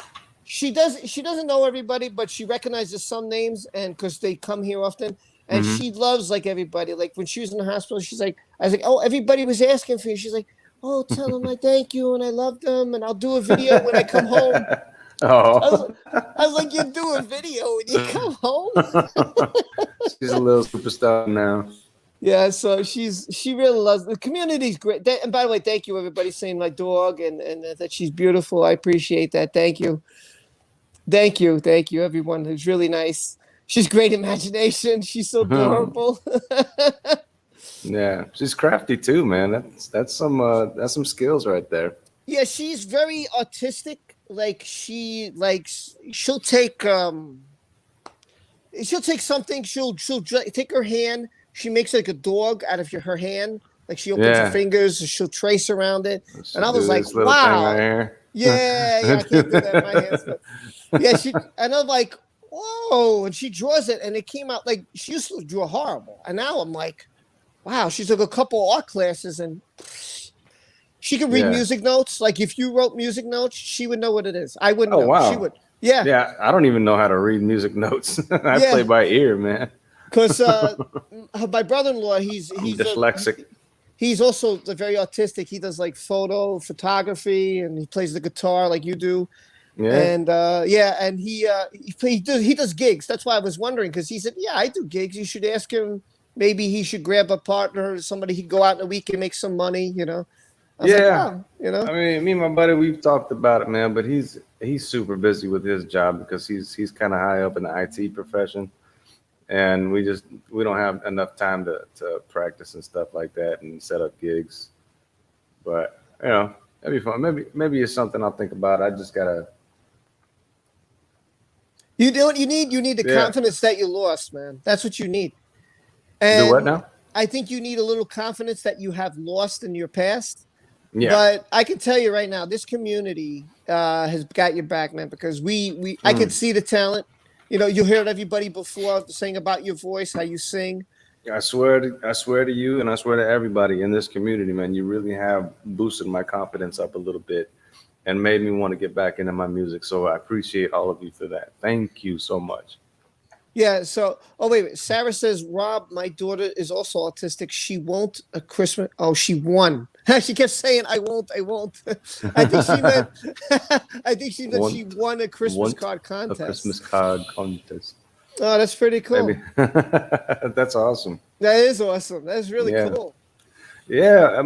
she doesn't know everybody, but she recognizes some names, and because they come here often, and she loves like everybody. Like when she was in the hospital, she's like, I was like, oh, everybody was asking for you. She's like, oh, tell them I thank you and I love them, and I'll do a video when I come home. Oh, I was like, you do a video when you come home. She's a little superstar now. Yeah, so she really loves the community's great. And by the way, thank you everybody saying my dog and that she's beautiful. I appreciate that. Thank you everyone. It's really nice. She's great imagination. She's so adorable. Yeah, she's crafty too, man. That's some skills right there. Yeah, she's very artistic. Like she'll take something. She'll take her hand. She makes like a dog out of her hand. Like she opens her fingers. And she'll trace around it. And I was like, wow. Yeah, I can't do that in my hands. But yeah, and I'm like, whoa. And she draws it, and it came out like she used to draw horrible. And now I'm like, wow. She took a couple art classes, and She could read music notes. Like if you wrote music notes, she would know what it is. I wouldn't know. Wow. She would. Yeah. Yeah. I don't even know how to read music notes. I play by ear, man. Because my brother-in-law, he's dyslexic. He's also very autistic. He does like photography, and he plays the guitar like you do. Yeah. And and he does gigs. That's why I was wondering, because he said, "Yeah, I do gigs. You should ask him. Maybe he should grab a partner, somebody he'd go out in a week and make some money." You know. I was like, wow, you know. I mean, me and my buddy, we've talked about it, man. But he's super busy with his job because he's kind of high up in the IT profession, and we don't have enough time to practice and stuff like that and set up gigs. But you know, that'd be fun. Maybe it's something I'll think about. I just gotta. You know what you need? You need the confidence that you lost, man. That's what you need. And do what now? I think you need a little confidence that you have lost in your past. Yeah. But I can tell you right now, this community has got your back, man, because I can see the talent. You know, you heard everybody before saying about your voice, how you sing. I swear to you, and I swear to everybody in this community, man, you really have boosted my confidence up a little bit and made me want to get back into my music. So I appreciate all of you for that. Thank you so much. Yeah. So, wait. Sarah says, Rob, my daughter is also autistic. She won't a Christmas. Oh, she won. She kept saying, I won't. I think she meant, she won a Christmas card contest. A Christmas card contest. Oh, that's pretty cool. That's awesome. That is awesome. That's really cool. Yeah. I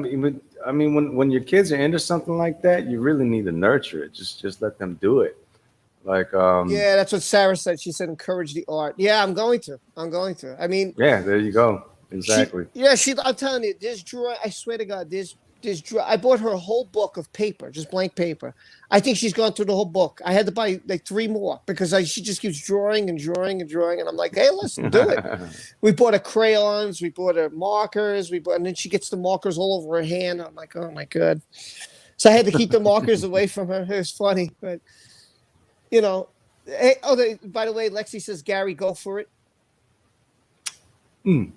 mean, when your kids are into something like that, you really need to nurture it. Just let them do it. Like, yeah, that's what Sarah said. She said, encourage the art. Yeah, I'm going to. I mean, yeah, there you go. Exactly. I'm telling you, this drawing, I swear to God, this I bought her a whole book of paper, just blank paper. I think she's gone through the whole book. I had to buy like 3 more because she just keeps drawing and drawing and drawing. And I'm like, hey, let's do it. We bought her crayons, we bought her markers, and then she gets the markers all over her hand. I'm like, oh my God. So I had to keep the markers away from her. It was funny, but you know, hey, by the way, Lexi says, Gary, go for it.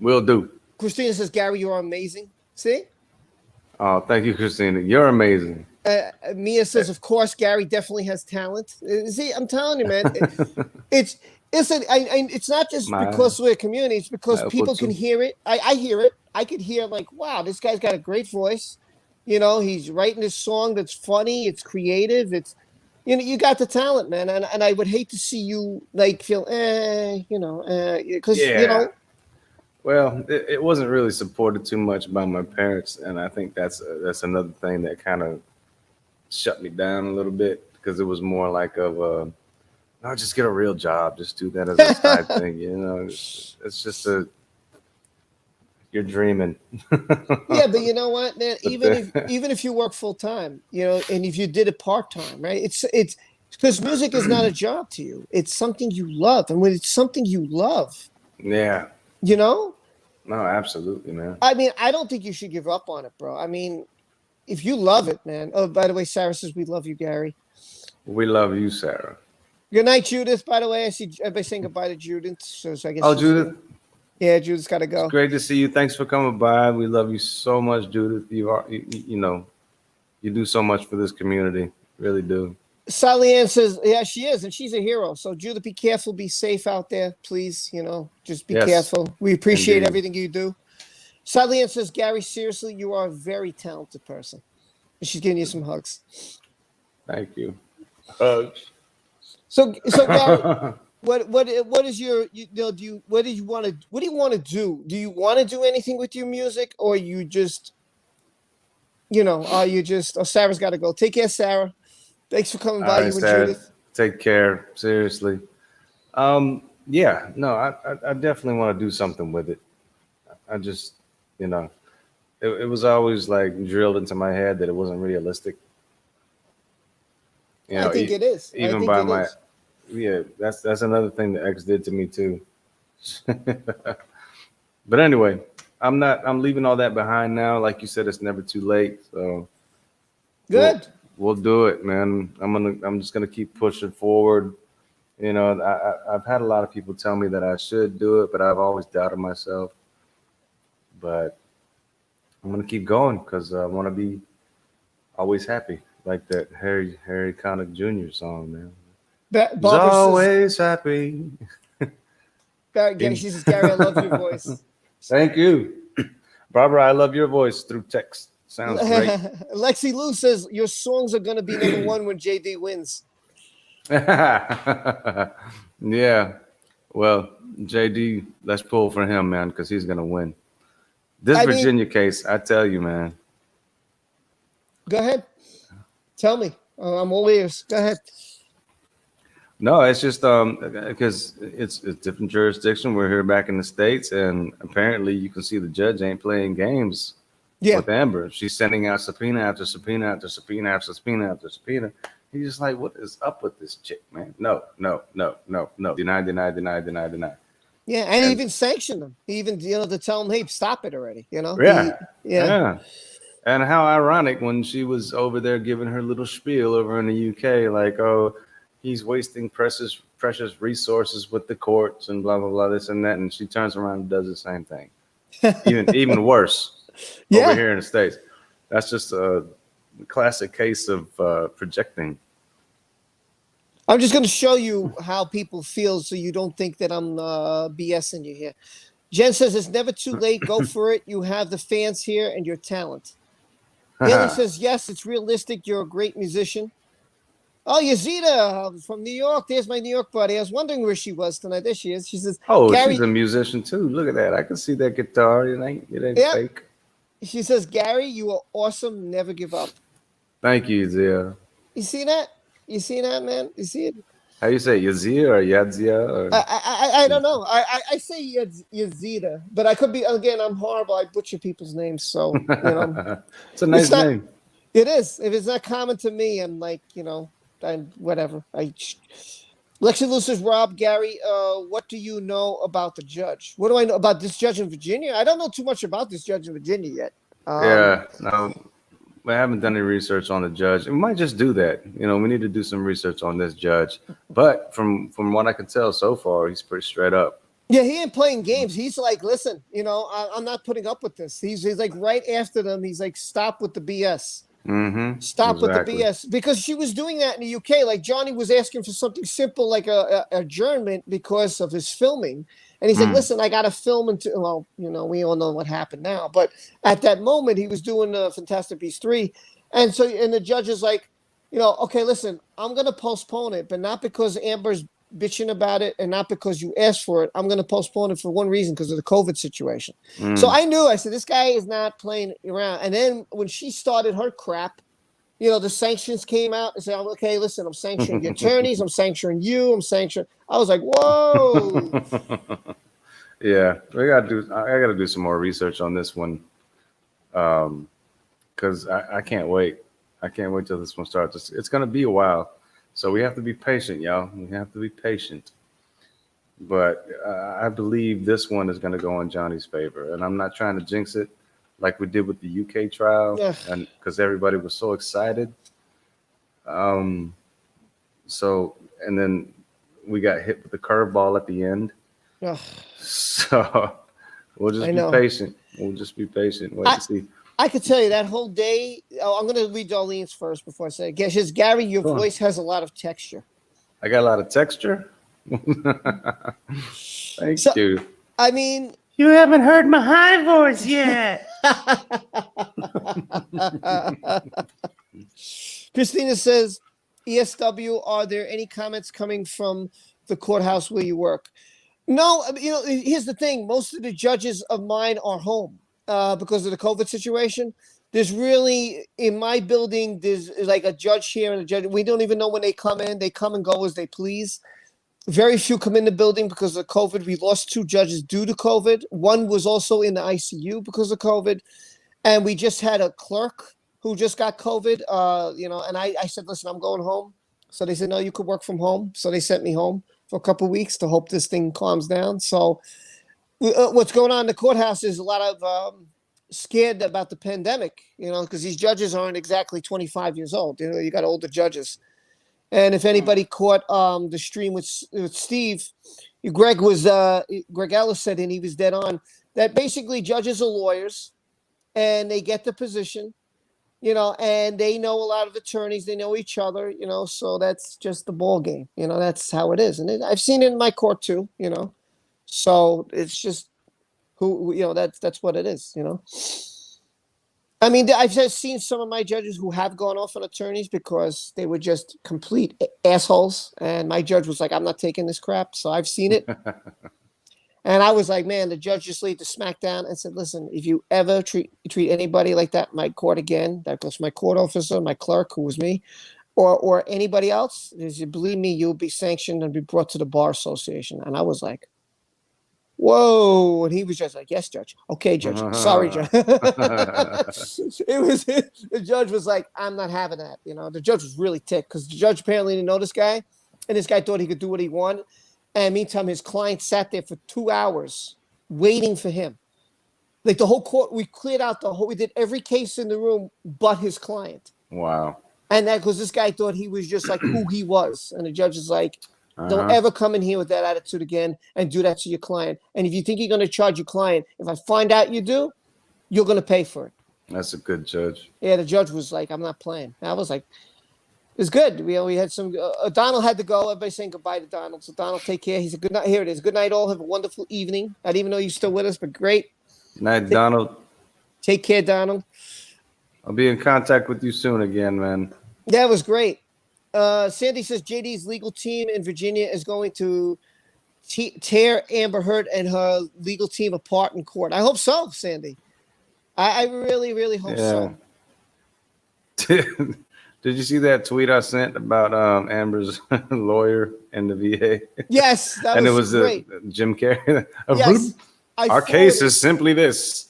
Will do. Christina says, Gary, you're amazing. See? Oh, thank you, Christina. You're amazing. Mia says, of course, Gary definitely has talent. See, I'm telling you, man, it's not just because we're a community. It's because people can hear it. I hear it. I could hear like, wow, this guy's got a great voice. You know, he's writing this song that's funny. It's creative. It's, you know, you got the talent, man. And I would hate to see you like feel, because, you know. Well, it wasn't really supported too much by my parents. And I think that's another thing that kind of shut me down a little bit, because it was more like no, just get a real job. Just do that as a side thing. You know, it's just you're dreaming. Yeah, but you know what, man? Even if you work full time, you know, and if you did it part time, right? It's because music is not a job to you. It's something you love, and when it's something you love, yeah, you know. No, absolutely, man. I mean, I don't think you should give up on it, bro. I mean, if you love it, man. Oh, by the way, Sarah says we love you, Gary. We love you, Sarah. Good night, Judith. By the way, I see everybody saying goodbye to Judith. So I guess. Oh, Judith. Yeah, Judith's got to go. It's great to see you. Thanks for coming by. We love you so much, Judith. You know, you do so much for this community. Really do. Sally Ann says, yeah, she is, and she's a hero. So Judith, be careful, be safe out there, please. You know, just be careful. We appreciate everything you do. Sally Ann says, Gary, seriously, you are a very talented person. And she's giving you some hugs. Thank you. Hugs. So Gary, what is your what do you want to do? Do you want to do anything with your music, or you just, you know, Sarah's got to go. Take care, Sarah. Thanks for coming by, you and Judith. Take care. Seriously. Yeah, no, I definitely want to do something with it. I just, you know, it was always like drilled into my head that it wasn't realistic. You know, I think it is. Even by that's another thing that X did to me too. But anyway, I'm leaving all that behind now. Like you said, it's never too late. So good. We'll do it, man. I'm just gonna keep pushing forward. You know, I've had a lot of people tell me that I should do it, but I've always doubted myself. But I'm gonna keep going because I want to be Always happy, like that Harry Connick Jr. song, man. He's Barbara says, always happy. Gary, she says, Gary, I love your voice. Thank you, Barbara. I love your voice through text. Sounds great. Lexi Lou says, your songs are going to be #1 when JD wins. Yeah. Well, JD, let's pull for him, man, because he's gonna win. This I mean- Virginia case, I tell you, man. Go ahead. Tell me. I'm all ears. Go ahead. No, it's just because it's different jurisdiction. We're here back in the States, and apparently you can see the judge ain't playing games Yeah. with Amber. She's sending out subpoena after subpoena after subpoena after subpoena after subpoena. He's just like, what is up with this chick, man? No. Deny. Yeah, and he even sanctioned them. He even, to tell them, hey, stop it already, Yeah. Yeah. And how ironic when she was over there giving her little spiel over in the UK, like, oh, he's wasting precious resources with the courts and blah, blah, blah, this and that. And she turns around and does the same thing. Even worse over here in the States. That's just a classic case of projecting. I'm just going to show you how people feel so you don't think that I'm BSing you here. Jen says, it's never too late. Go for it. You have the fans here and your talent. Haley says, yes, it's realistic. You're a great musician. Oh, Yazida from New York. There's my New York buddy. I was wondering where she was tonight. There she is. She says, oh, Gary, she's a musician too. Look at that. I can see that guitar. It ain't fake. She says, Gary, you are awesome. Never give up. Thank you, Yazia. You see that? You see that, man? You see it? How you say Yazia or Yadzia? Or... I don't know. I say Yazida, but I could be, again, I'm horrible. I butcher people's names. So, it's a nice name. It is. If it's not common to me, I'm like, I'm whatever. Lexi Lou says, Rob, Gary, what do you know about the judge? What do I know about this judge in Virginia? I don't know too much about this judge in Virginia yet. No. We haven't done any research on the judge. We might just do that. We need to do some research on this judge. But from what I can tell so far, he's pretty straight up. Yeah, he ain't playing games. He's like, listen, I'm not putting up with this. He's like right after them. He's like, stop with the BS. Mm-hmm. Stop with the BS. Because she was doing that in the UK. Like Johnny was asking for something simple like a adjournment because of his filming. And he's like, listen, I got to film until, well, we all know what happened now. But at that moment, he was doing Fantastic Beasts 3. And the judge is like, okay, listen, I'm going to postpone it, but not because Amber's bitching about it and not because you asked for it. I'm going to postpone it for one reason, because of the COVID situation. So I said, this guy is not playing around. And then when she started her crap, the sanctions came out and said, okay, listen, I'm sanctioning the attorneys. I'm sanctioning you. I'm sanctioning. I was like, whoa. Yeah, I got to do some more research on this one. Because I can't wait. I can't wait till this one starts. It's going to be a while. So we have to be patient, y'all. We have to be patient. But I believe this one is going to go in Johnny's favor. And I'm not trying to jinx it like we did with the UK trial, and because everybody was so excited. And then we got hit with the curveball at the end. So we'll just be patient. We'll just be patient. Wait to see. I could tell you that whole day. I'm going to read Darlene's first before I say it. She says, Gary, your voice has a lot of texture. I got a lot of texture? Thank you. I mean, you haven't heard my high voice yet. Christina says, ESW, are there any comments coming from the courthouse where you work? No, here's the thing. Most of the judges of mine are home because of the COVID situation. There's really, in my building, there's like a judge here and a judge. We don't even know when they come in. They come and go as they please. Very few come in the building because of COVID. We lost 2 judges due to COVID. One was also in the ICU because of COVID. And we just had a clerk who just got COVID, and I said, listen, I'm going home. So they said, no, you could work from home. So they sent me home for a couple of weeks to hope this thing calms down. So what's going on in the courthouse is a lot of scared about the pandemic, because these judges aren't exactly 25 years old. You got older judges. And if anybody caught the stream with Steve, Greg Ellis said, and he was dead on, that basically judges are lawyers and they get the position. and they know a lot of attorneys. They know each other, so that's just the ball game. That's how it is. And I've seen it in my court too, so it's just that's what it is, I mean, I've just seen some of my judges who have gone off on attorneys because they were just complete assholes. And my judge was like, I'm not taking this crap. So I've seen it. And I was like, man, the judge just laid the smack down and said, listen, if you ever treat anybody like that in my court again, that goes to my court officer, my clerk, who was me, or anybody else, believe me, you'll be sanctioned and be brought to the Bar Association. And I was like, whoa. And he was just like, yes, Judge. Okay, Judge. Sorry, Judge. The judge was like, I'm not having that. The judge was really ticked because the judge apparently didn't know this guy. And this guy thought he could do what he wanted. And meantime, his client sat there for 2 hours waiting for him. Like the whole court, we cleared out we did every case in the room but his client. Wow. And that because this guy thought he was just like who he was. And the judge is like, don't ever come in here with that attitude again and do that to your client. And if you think you're going to charge your client, if I find out you do, you're going to pay for it. That's a good judge. Yeah, the judge was like, I'm not playing. And I was like, it's good. We had some. Donald had to go. Everybody's saying goodbye to Donald. So Donald, take care. He said, good night. Here it is. Good night, all. Have a wonderful evening. I didn't even know you're still with us, but great. Night, Donald. Take care, Donald. I'll be in contact with you soon again, man. That was great. Sandy says JD's legal team in Virginia is going to tear Amber Heard and her legal team apart in court. I hope so, Sandy. I really, really hope so. Did you see that tweet I sent about Amber's lawyer in the VA? Yes, that and was great. Jim Carrey. Yes, our case is simply this.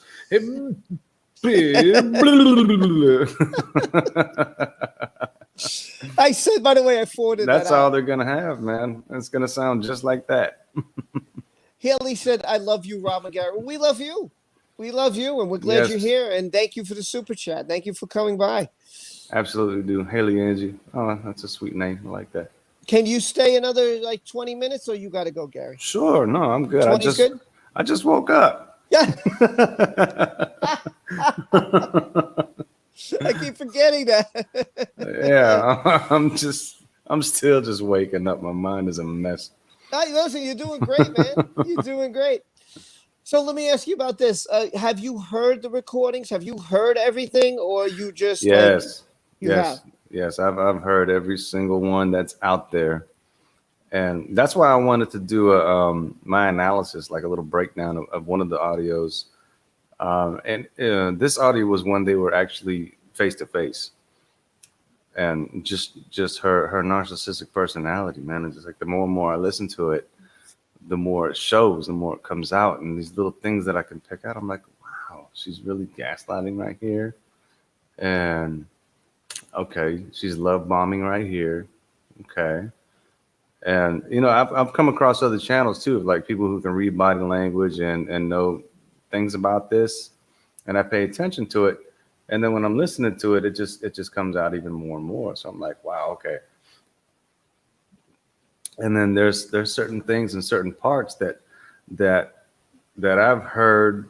I said, by the way, I forwarded That's that all out. they're gonna have, man. It's gonna sound just like that. Haley said, I love you, Rob McGarrett. Well, we love you. We love you, and we're glad you're here. And thank you for the super chat. Thank you for coming by. Absolutely do. Haley Angie. Oh, that's a sweet name. I like that. Can you stay another 20 minutes or you got to go, Gary? Sure. No, I'm good. Good? I just woke up. Yeah. I keep forgetting that. Yeah. I'm still just waking up. My mind is a mess. Listen, you're doing great, man. You're doing great. So let me ask you about this. Have you heard the recordings? Have you heard everything, or you just Yes. have? Yes. I've heard every single one that's out there, and that's why I wanted to do my analysis, like a little breakdown of one of the audios. And this audio was when they were actually face to face, and just her narcissistic personality, man. It's just like the more and more I listen to it, the more it shows, the more it comes out, and these little things that I can pick out. I'm like, wow, she's really gaslighting right here, and okay, she's love bombing right here, okay, and I've come across other channels too, like people who can read body language and know things about this, and I pay attention to it, and then when I'm listening to it, it just comes out even more and more. So I'm like, wow, okay. And then there's certain things in certain parts that I've heard,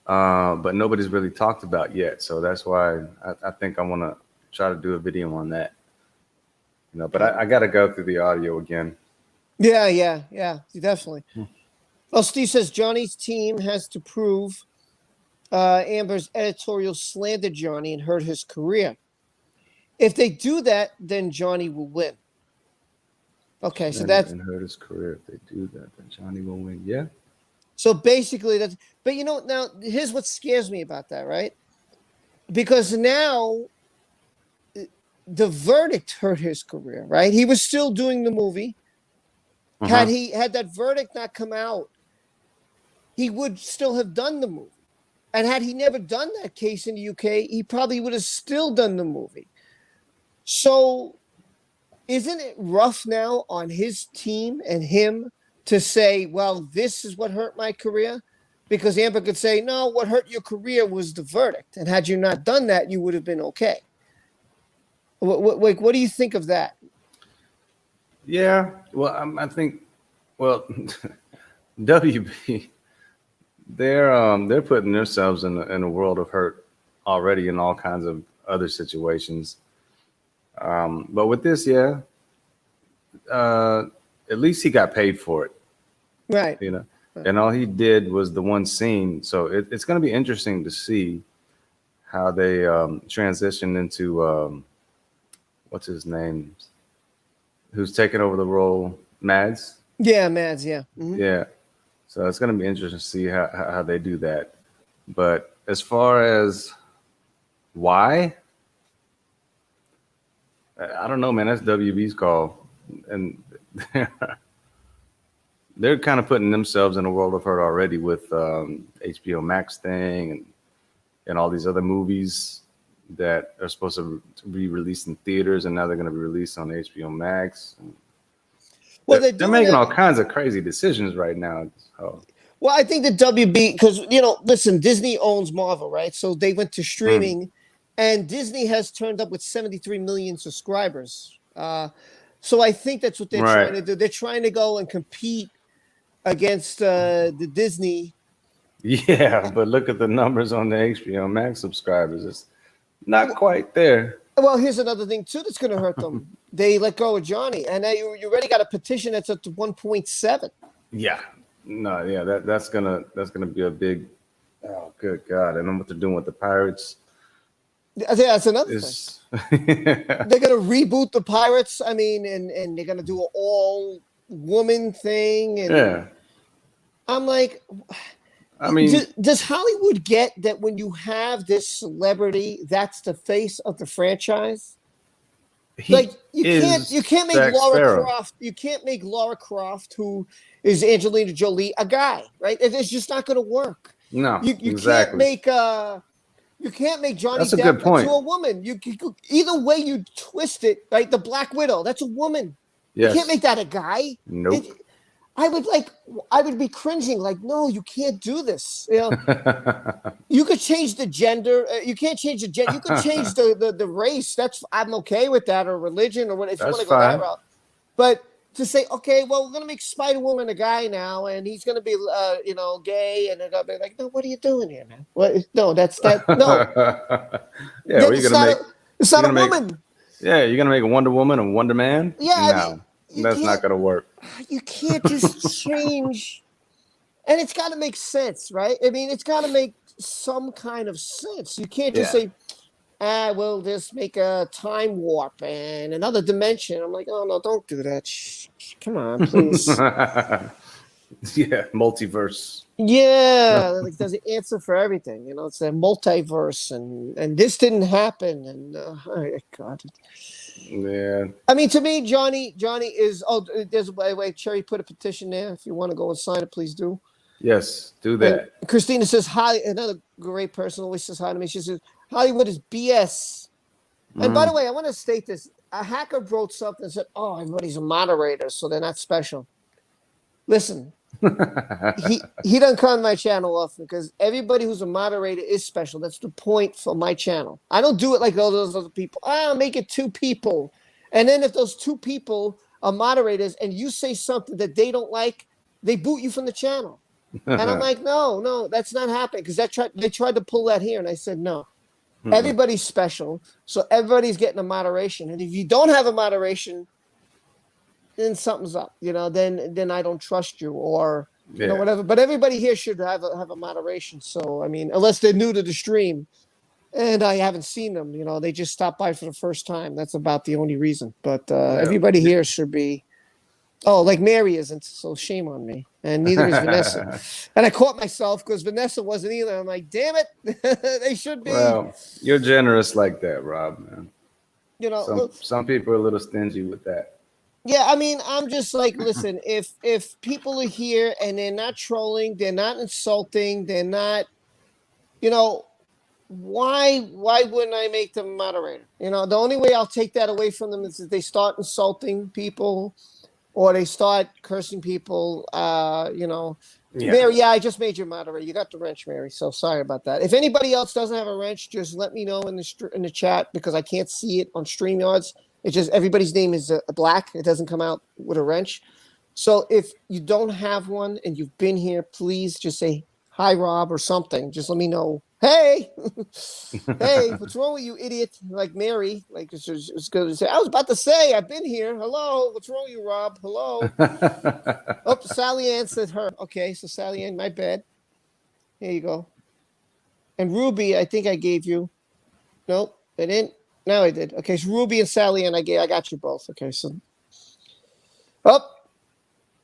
but nobody's really talked about yet. So that's why I think I want to try to do a video on that. But I got to go through the audio again. Yeah, definitely. Well, Steve says Johnny's team has to prove Amber's editorial slandered Johnny and hurt his career. If they do that, then Johnny will win. Okay, so that's and hurt his career. If they do that, then Johnny will win. Yeah. So basically, that's. But now here's what scares me about that, right? Because now the verdict hurt his career, right? He was still doing the movie. Had that verdict not come out, he would still have done the movie. And had he never done that case in the UK, he probably would have still done the movie. So isn't it rough now on his team and him to say, well, this is what hurt my career? Because Amber could say, no, what hurt your career was the verdict. And had you not done that, you would have been okay. What do you think of that? Yeah, well, I think, WB, they're putting themselves in a world of hurt already in all kinds other situations. But with this, yeah, at least he got paid for it, Right. you know. And all he did was the one scene, so it's going to be interesting to see how they transition into what's his name, who's taking over the role, Mads. Yeah, Mads. Yeah. Mhm. Yeah, so it's going to be interesting to see how they do that. But as far as why, I don't know, man. That's WB's call, and they're kind of putting themselves in a world of hurt already with HBO Max thing and all these other movies that are supposed to be released in theaters, and now they're going to be released on HBO Max. Well, They're making all kinds of crazy decisions right now. So. Well, I think the WB, because, listen, Disney owns Marvel, right? So they went to streaming, and Disney has turned up with 73 million subscribers. So I think that's what they're trying to do. They're trying to go and compete against the Disney. Yeah, but look at the numbers on the HBO Max subscribers. It's not quite there. Well, here's another thing, too, that's going to hurt them. They let go of Johnny, and now you already got a petition that's up to 1.7. Yeah. No, yeah, that's gonna be a big. Oh, good God! And then what they're doing with the Pirates. I think that's another thing. They're gonna reboot the Pirates. I mean, and they're gonna do an all-woman thing. And yeah. I'm like, I mean, does Hollywood get that when you have this celebrity, that's the face of the franchise? Like you can't make Laura Croft. You can't make Laura Croft, who is Angelina Jolie, a guy, right? It's just not going to work. No, you exactly. You can't make Johnny That's a Depp good point. into a woman. You either way you twist it, right? The Black Widow, that's a woman. Yes. You can't make that a guy. Nope. I would be cringing, like, no, you can't do this. You could change the gender. You can't change the gender. You could change the race. I'm okay with that, or religion, or what, if you want to go that route. But to say, okay, well, we're gonna make Spider-Woman a guy now, and he's gonna be, gay, and they're gonna be like, no, what are you doing here, man? What? No, that's that. No. Yeah, it's not a woman. Yeah, you're gonna make a Wonder Woman and Wonder Man. Yeah, no. That's not going to work. You can't just change. And it's got to make sense, right? I mean, it's got to make some kind of sense. You can't just say, we'll just make a time warp and another dimension. I'm like, oh, no, don't do that. Come on, please. Yeah, multiverse. Yeah, like there's an answer for everything. It's a multiverse, and this didn't happen. And, oh, God. Yeah. I mean, to me, Johnny is. Oh, there's by the way, Cherry put a petition there. If you want to go and sign it, please do. Yes, do that. And Christina says hi. Another great person always says hi to me. She says Hollywood is BS. And by the way, I want to state this. A hacker wrote something and said, "Oh, everybody's a moderator, so they're not special." Listen, he doesn't come on my channel often because everybody who's a moderator is special. That's the point for my channel. I don't do it like all those other people. I'll make it 2 people. And then if those 2 people are moderators and you say something that they don't like, they boot you from the channel. And I'm like, no, that's not happening. Because they tried to pull that here. And I said, no, everybody's special. So everybody's getting a moderation. And if you don't have a moderation, then something's up, then I don't trust you, or whatever. But everybody here should have a moderation. So I mean, unless they're new to the stream, and I haven't seen them, they just stopped by for the first time. That's about the only reason. But everybody here should be. Oh, like Mary isn't, so shame on me, and neither is Vanessa. And I caught myself because Vanessa wasn't either. I'm like, damn it, they should be. Well, you're generous like that, Rob, man. Some people are a little stingy with that. Yeah, I mean, I'm just like, listen, if people are here and they're not trolling, they're not insulting, they're not, why wouldn't I make them a moderator? The only way I'll take that away from them is if they start insulting people or they start cursing people, Mary, I just made you moderator. You got the wrench, Mary, so sorry about that. If anybody else doesn't have a wrench, just let me know in the chat because I can't see it on StreamYards. It's just everybody's name is black. It doesn't come out with a wrench. So if you don't have one and you've been here, please just say hi, Rob, or something. Just let me know Hey, hey, what's wrong with you, idiot? Like Mary, like it's going to say. I was about to say, I've been here. Hello, what's wrong with you, Rob? Hello. Oh, Sally Ann said her. Okay, so Sally Ann, my bad. Here you go. And Ruby, I think I gave you. Nope, I didn't. Now I did. Okay, so Ruby and Sally Ann, I got you both. Okay, so. Oh,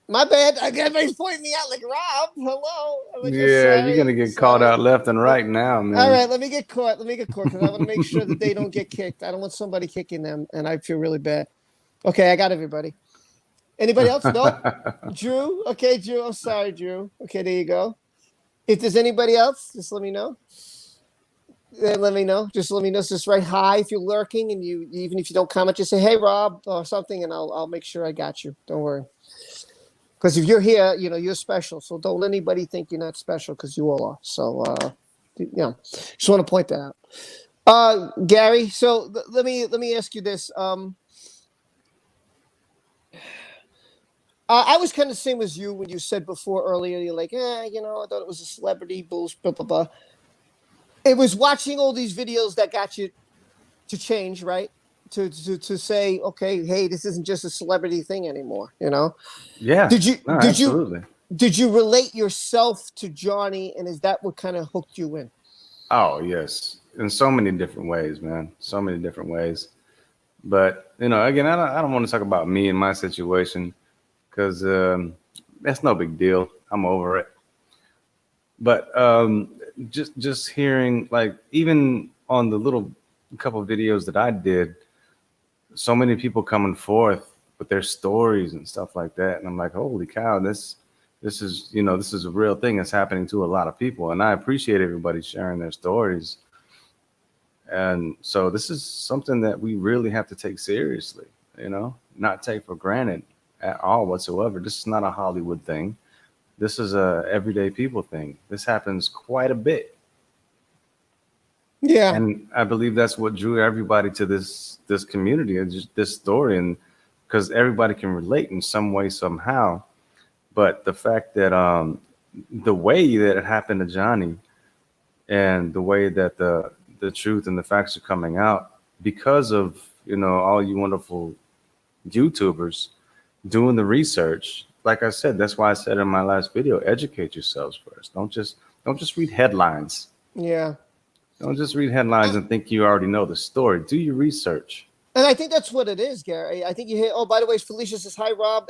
my bad. Everybody's pointing me out like Rob. Hello. I'm like, oh, Yeah, you're sorry, gonna get called sorry. out left and right now, man. All right, let me get caught. Let me get caught because I want to make sure that they don't get kicked. I don't want somebody kicking them, and I feel really bad. Okay, I got everybody. Anybody else? Nope. Drew. Okay, Drew. I'm sorry, Drew. Okay, there you go. If there's anybody else, just let me know. Let me know. Just let me know. Just write hi if you're lurking, and you even if you don't comment, just say hey Rob or something, and I'll make sure I got you. Don't worry. Because if you're here, you're special. So don't let anybody think you're not special because you all are. So just want to point that out. Gary, so let me ask you this. I was kind of the same as you when you said before earlier. You're like, I thought it was a celebrity bullshit. Blah blah blah. It was watching all these videos that got you to change, right? To say, okay, hey, this isn't just a celebrity thing anymore. Yeah. Did you No, did you absolutely. did you relate yourself to Johnny, and is that what kind of hooked you in? Oh, yes. In so many different ways, man. So many different ways. But, again, I don't want to talk about me and my situation because that's no big deal. I'm over it. But just hearing, like, even on the little couple of videos that I did, so many people coming forth with their stories and stuff like that. And I'm like, holy cow, this is a real thing that's happening to a lot of people. And I appreciate everybody sharing their stories. And so this is something that we really have to take seriously, not take for granted at all whatsoever. This is not a Hollywood thing. This is a everyday people thing. This happens quite a bit. Yeah. And I believe that's what drew everybody to this community and just this story, and because everybody can relate in some way somehow. But the fact that the way that it happened to Johnny, and the way that the truth and the facts are coming out because of all you wonderful YouTubers doing the research. Like I said, that's why I said in my last video, educate yourselves first. Don't just read headlines. Yeah. Don't just read headlines and think you already know the story. Do your research. And I think that's what it is, Gary. I think you hear. Oh, by the way, Felicia says hi, Rob.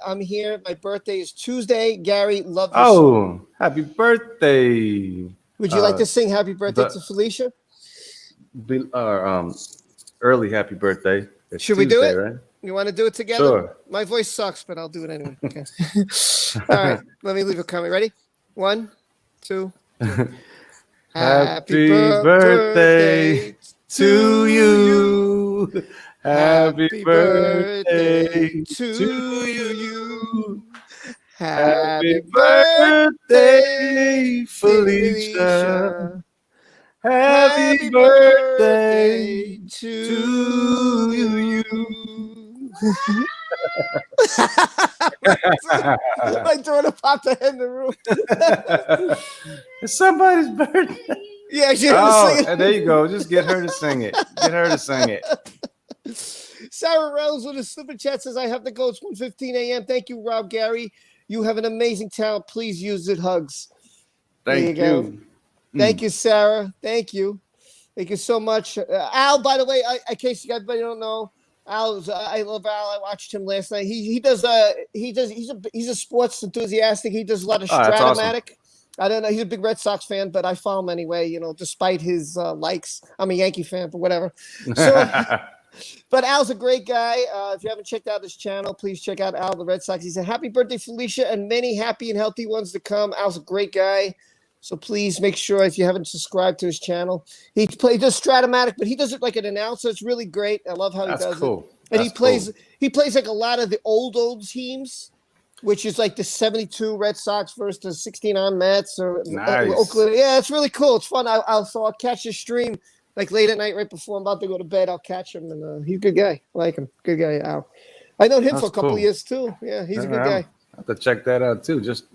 I'm here. My birthday is Tuesday. Gary, love your song. Oh, happy birthday! Would you like to sing happy birthday The to Felicia? early happy birthday. It's Should we do Tuesday, it? right? You want to do it together? Sure. My voice sucks, but I'll do it anyway. Okay. All right. Let me leave a comment. Ready? 1, 2, 3. Happy birthday to you. Happy birthday to you. Happy Happy birthday, Felicia. Happy birthday to you. My daughter popped her head in the room. It's somebody's birthday. Yeah, she Oh, there you go. Just get her to sing it. Get her to sing it. Sarah Reynolds with a super chat says, I have to go. It's 1:15 a.m. Thank you, Rob Gary. You have an amazing talent. Please use it. Hugs. Thank you. Thank you, Sarah. Thank you. Thank you so much. Al, by the way, in case you guys don't know, I love Al. I watched him last night. He's a sports enthusiastic. He does a lot of Oh, that's awesome. Stratomatic. I don't know. He's a big Red Sox fan, but I follow him anyway, despite his likes. I'm a Yankee fan, but whatever. So, but Al's a great guy. If you haven't checked out his channel, please check out Al, the Red Sox. He said, happy birthday, Felicia, and many happy and healthy ones to come. Al's a great guy. So please make sure if you haven't subscribed to his channel, he does Stratomatic, but he does it like an announcer. It's really great. I love how he does it. And he plays like a lot of the old teams, which is like the 72 Red Sox versus the 69 Mets or Oakland. Yeah, it's really cool. It's fun. I'll catch his stream like late at night, right before I'm about to go to bed. I'll catch him, and he's a good guy. I like him. Good guy, Al. I known him for a couple of years too. Yeah, he's a good guy. I have to check that out too, just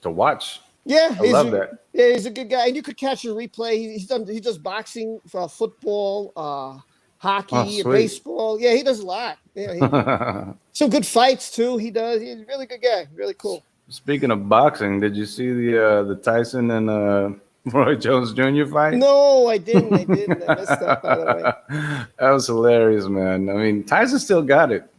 to watch Yeah, I love that. Yeah, he's a good guy, and you could catch a replay. He does boxing, football, Oh, hockey, sweet. baseball. Yeah, he does a lot. Yeah, some good fights too. He does. He's a really good guy. Really cool. Speaking of boxing, did you see the Tyson and Roy Jones Jr. fight? No, I didn't. I didn't. I missed that, by the way. That was hilarious, man. I mean, Tyson still got it.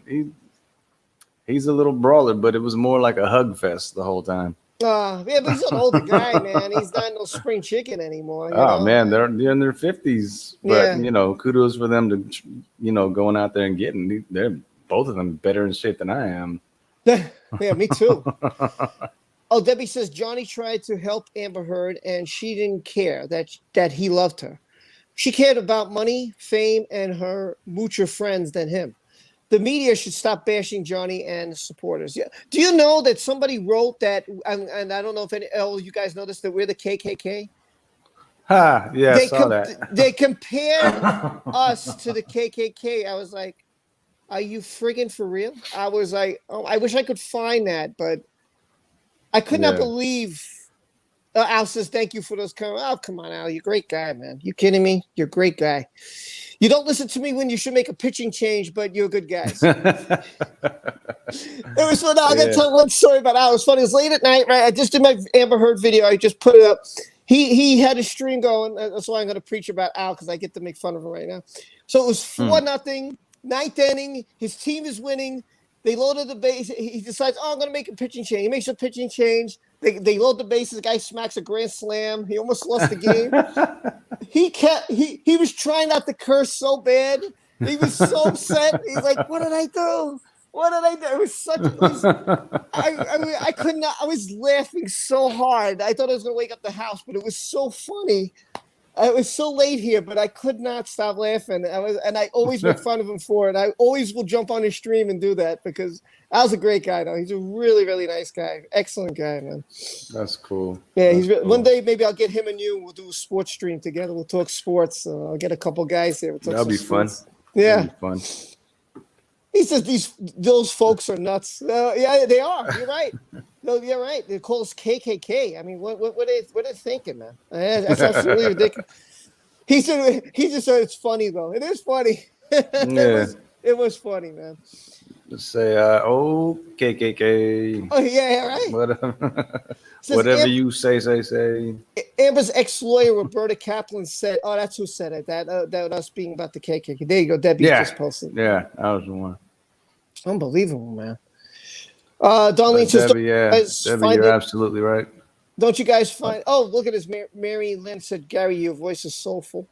He's a little brawler, but it was more like a hug fest the whole time. Yeah, but he's an older guy, man. He's not no spring chicken anymore. Oh man, they're in their 50s, but Yeah. kudos for them to going out there and getting. They're both of them better in shape than I am. Yeah, me too. Oh, Debbie says Johnny tried to help Amber Heard, and she didn't care that he loved her. She cared about money, fame, and her moocher friends than him. The media should stop bashing Johnny and supporters. Yeah. Do you know that somebody wrote that, and I don't know if you guys know this, that we're the KKK? Ha! Yeah, I saw that. They compared us to the KKK. I was like, are you friggin' for real? I was like, oh, I wish I could find that, but I could not believe. Al says, thank you for those comments. Oh, come on, Al. You're a great guy, man. You kidding me? You're a great guy. You don't listen to me when you should make a pitching change, but you're good guys. It was fun. I'm going to tell one story about Al. It was funny. It was late at night, right? I just did my Amber Heard video. I just put it up. He had a stream going. That's why I'm going to preach about Al, because I get to make fun of him right now. So it was 4-0, ninth inning. His team is winning. They loaded the base. He decides, I'm going to make a pitching change. He makes a pitching change. They load the bases. The guy smacks a grand slam. He almost lost the game. He was trying not to curse so bad. He was so upset. He's like, what did I do? What did I do? It was such. I could not. I was laughing so hard. I thought I was going to wake up the house, but it was so funny. It was so late here, but I could not stop laughing. I always make fun of him for it. I always will jump on his stream and do that, because Al's a great guy, though. He's a really, really nice guy. Excellent guy, man. That's cool. Yeah, cool. One day maybe I'll get him and you. We'll do a sports stream together. We'll talk sports. I'll get a couple guys here. We'll talk That'll be sports. fun. Yeah, that'll be fun. He says those folks are nuts. Yeah, they are. You're right. No, you're right. They call us KKK. I mean, what are they thinking, man? That's absolutely ridiculous. He just said it's funny, though. It is funny. It was funny, man. Just say, oh, KKK. Oh, yeah, right. Whatever you say. Amber's ex-lawyer, Roberta Kaplan, said, oh, that's who said it. That us being about the KKK. There you go. Debbie just posted. Yeah, I was the one. Unbelievable, man. Darlene says, Debbie, you're absolutely right. Don't you guys find? Oh, look at this. Mary Lynn said, Gary, your voice is soulful.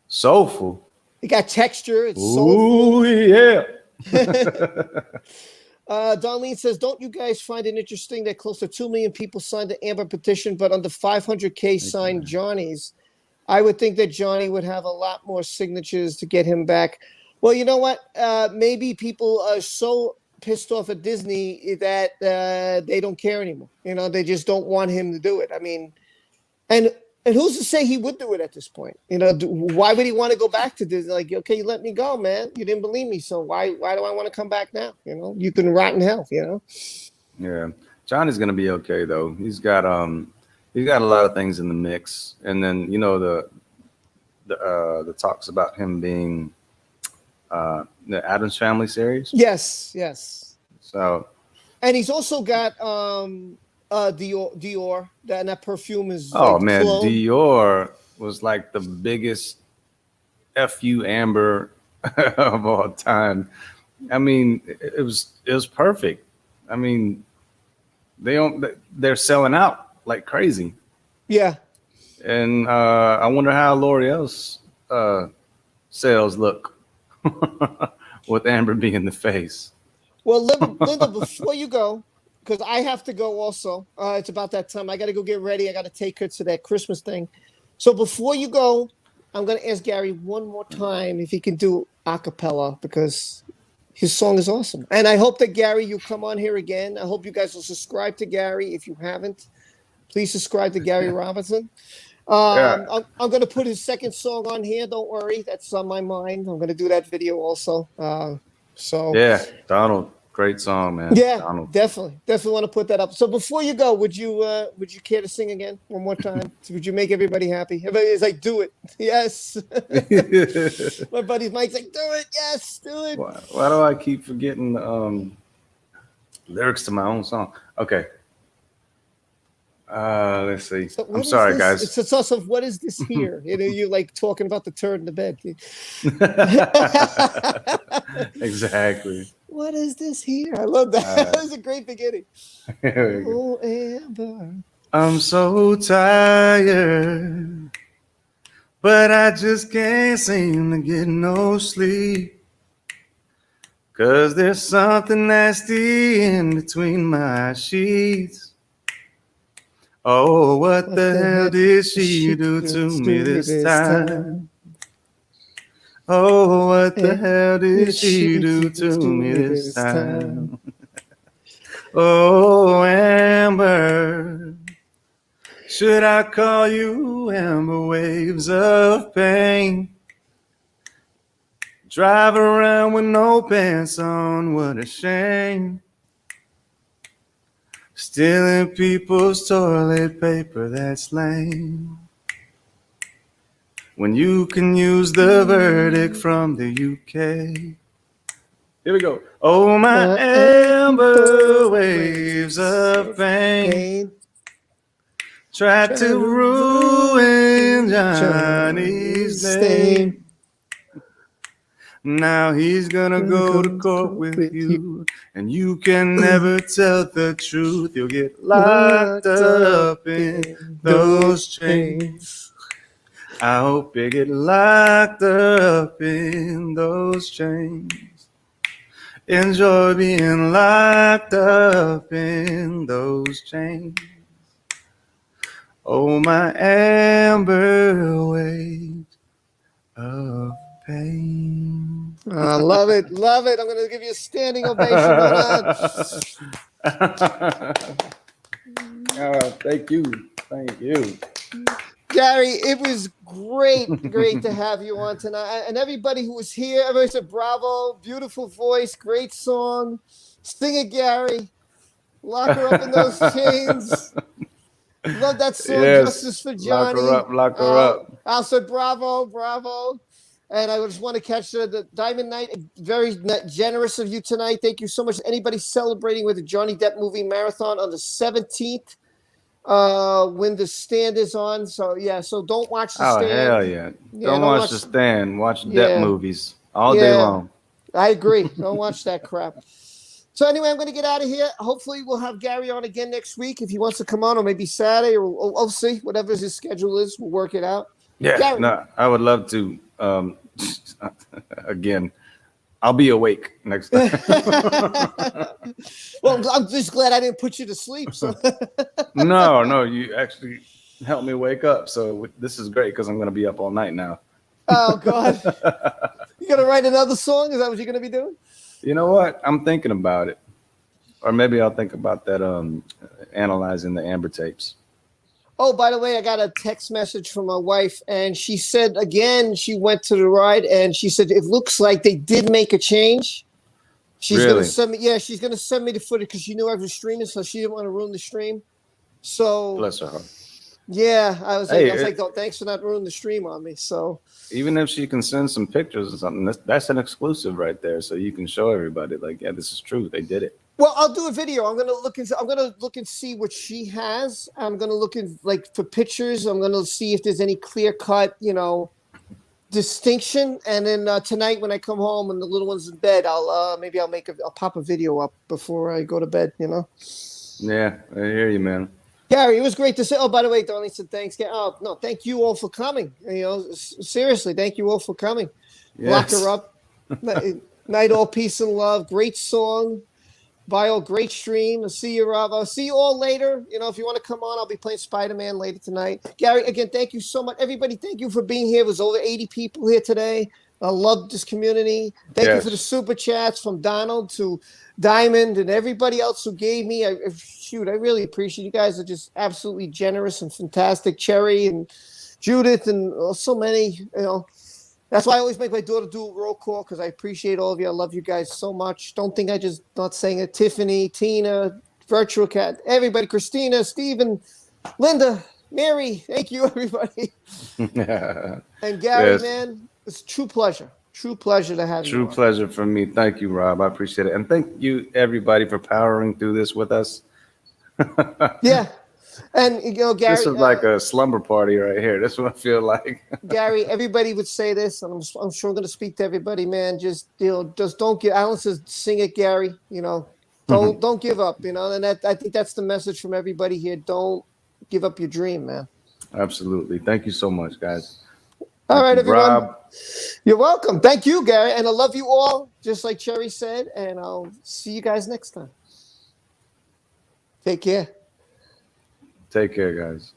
Soulful? It got texture. It's soulful. Ooh, yeah. Darlene says, don't you guys find it interesting that close to 2 million people signed the Amber petition, but under 500K signed Johnny's? I would think that Johnny would have a lot more signatures to get him back. Well, you know what? Maybe people are so pissed off at Disney that they don't care anymore. They just don't want him to do it. I mean, and who's to say he would do it at this point? Why would he want to go back to Disney? Like, okay, you let me go, man. You didn't believe me, so why do I want to come back now? You can rot in hell. Yeah, Johnny's gonna be okay though. He's got a lot of things in the mix, and then the talks about him being the Addams Family series. Yes. So, and he's also got Dior. That perfume is. Oh man, cologne. Dior was like the biggest FU Amber of all time. I mean, it was perfect. I mean, they're selling out like crazy. Yeah. And I wonder how L'Oreal's sales look with Amber being the face. Well, Linda, before you go, because I have to go also. It's about that time. I got to go get ready. I got to take her to that Christmas thing. So before you go, I'm going to ask Gary one more time if he can do a cappella, because his song is awesome. And I hope that, Gary, you come on here again. I hope you guys will subscribe to Gary. If you haven't, please subscribe to Gary Robinson. I'm going to put his second song on here. Don't worry. That's on my mind. I'm going to do that video also. Yeah, Donald Great song, man. Yeah, Donald. definitely want to put that up. So before you go, would you care to sing again one more time? Would you make everybody happy? Everybody's like, do it. Yes. My buddy Mike's like, do it. Yes, do it. Why do I keep forgetting lyrics to my own song? Okay. Let's see. So I'm sorry, guys. It's also, what is this here? You like talking about the turd in the bed. Exactly. What is this here? I love that. That was a great beginning. Oh, Amber. I'm so tired, but I just can't seem to get no sleep. 'Cause there's something nasty in between my sheets. Oh, what the hell did she do to me this time? Oh, what the hell did she do to me this time? Oh, Amber, should I call you Amber Waves of Pain? Drive around with no pants on, what a shame. Stealing people's toilet paper, that's lame. When you can use the verdict from the UK. Here we go. Oh, my amber waves of pain tried to ruin Johnny's name. Now he's gonna go to court with you, and you can never tell the truth. You'll get locked up in those chains. I hope you get locked up in those chains. Enjoy being locked up in those chains. Oh, my amber waves of pain. Love it. Love it. I'm going to give you a standing ovation. Thank you. Thank you. Gary, it was great to have you on tonight. And everybody who was here, everybody said bravo, beautiful voice, great song. Sing it, Gary. Lock her up in those chains. Love that song, Yes. Justice for Johnny. Lock her up. I said bravo. And I just want to catch the Diamond Night. Very generous of you tonight. Thank you so much. Anybody celebrating with the Johnny Depp movie marathon on the 17th? When the stand is on. So don't watch the stand. Oh, hell yeah. Don't watch the stand. Watch Depp movies all day long. I agree. Don't watch that crap. So anyway, I'm going to get out of here. Hopefully we'll have Gary on again next week if he wants to come on, or maybe Saturday, or we'll see. Whatever his schedule is, we'll work it out. Yeah, Gary. No, I would love to. Again, I'll be awake next time. Well, I'm just glad I didn't put you to sleep. So. No, you actually helped me wake up. So this is great because I'm going to be up all night now. Oh, God. You going to write another song? Is that what you're going to be doing? You know what? I'm thinking about it. Or maybe I'll think about that, analyzing the Amber tapes. Oh, by the way, I got a text message from my wife, and she said, again, she went to the ride, and she said, it looks like they did make a change. She's Really? going to send me, she's going to send me the footage because she knew I was streaming, so she didn't want to ruin the stream. So, bless her heart. Yeah, I was like, oh, thanks for not ruining the stream on me. So, even if she can send some pictures or something, that's an exclusive right there. So you can show everybody, like, yeah, this is true. They did it. Well, I'll do a video. I'm gonna look and see what she has. I'm gonna look in for pictures. I'm gonna see if there's any clear cut, distinction. And then tonight when I come home and the little one's in bed, I'll pop a video up before I go to bed. Yeah, I hear you, man. Gary, it was great to say. Oh, by the way, Darlene said thanks. Oh, no, thank you all for coming. Seriously, thank you all for coming. Yes. Lock her up. Night, all peace and love. Great song. Bio, great stream. I'll see you, Rob. I'll see you all later. If you want to come on, I'll be playing Spider-Man later tonight. Gary, again, thank you so much. Everybody, thank you for being here. It was over 80 people here today. I love this community. Thank you for the super chats from Donald to Diamond and everybody else who gave me. I really appreciate you guys. Are just absolutely generous and fantastic. Cherry and Judith and so many. That's why I always make my daughter do a roll call because I appreciate all of you. I love you guys so much. Don't think I just not saying it. Tiffany, Tina, Virtual Cat, everybody, Christina, Stephen, Linda, Mary. Thank you, everybody. And Gary, Yes. man, it's a true pleasure. True pleasure to have you True on. pleasure for me. Thank you, Rob. I appreciate it. And thank you, everybody, for powering through this with us. Yeah. And, This Gary, is like a slumber party right here. This is what I feel like. Gary, everybody would say this, and I'm sure I'm going to speak to everybody, man. Just, just don't give, Alan says, sing it, Gary, don't give up, and I think that's the message from everybody here. Don't give up your dream, man. Absolutely. Thank you so much, guys. All Thank right, you, everyone. Rob. You're welcome. Thank you, Gary. And I love you all, just like Cherry said. And I'll see you guys next time. Take care. Take care, guys.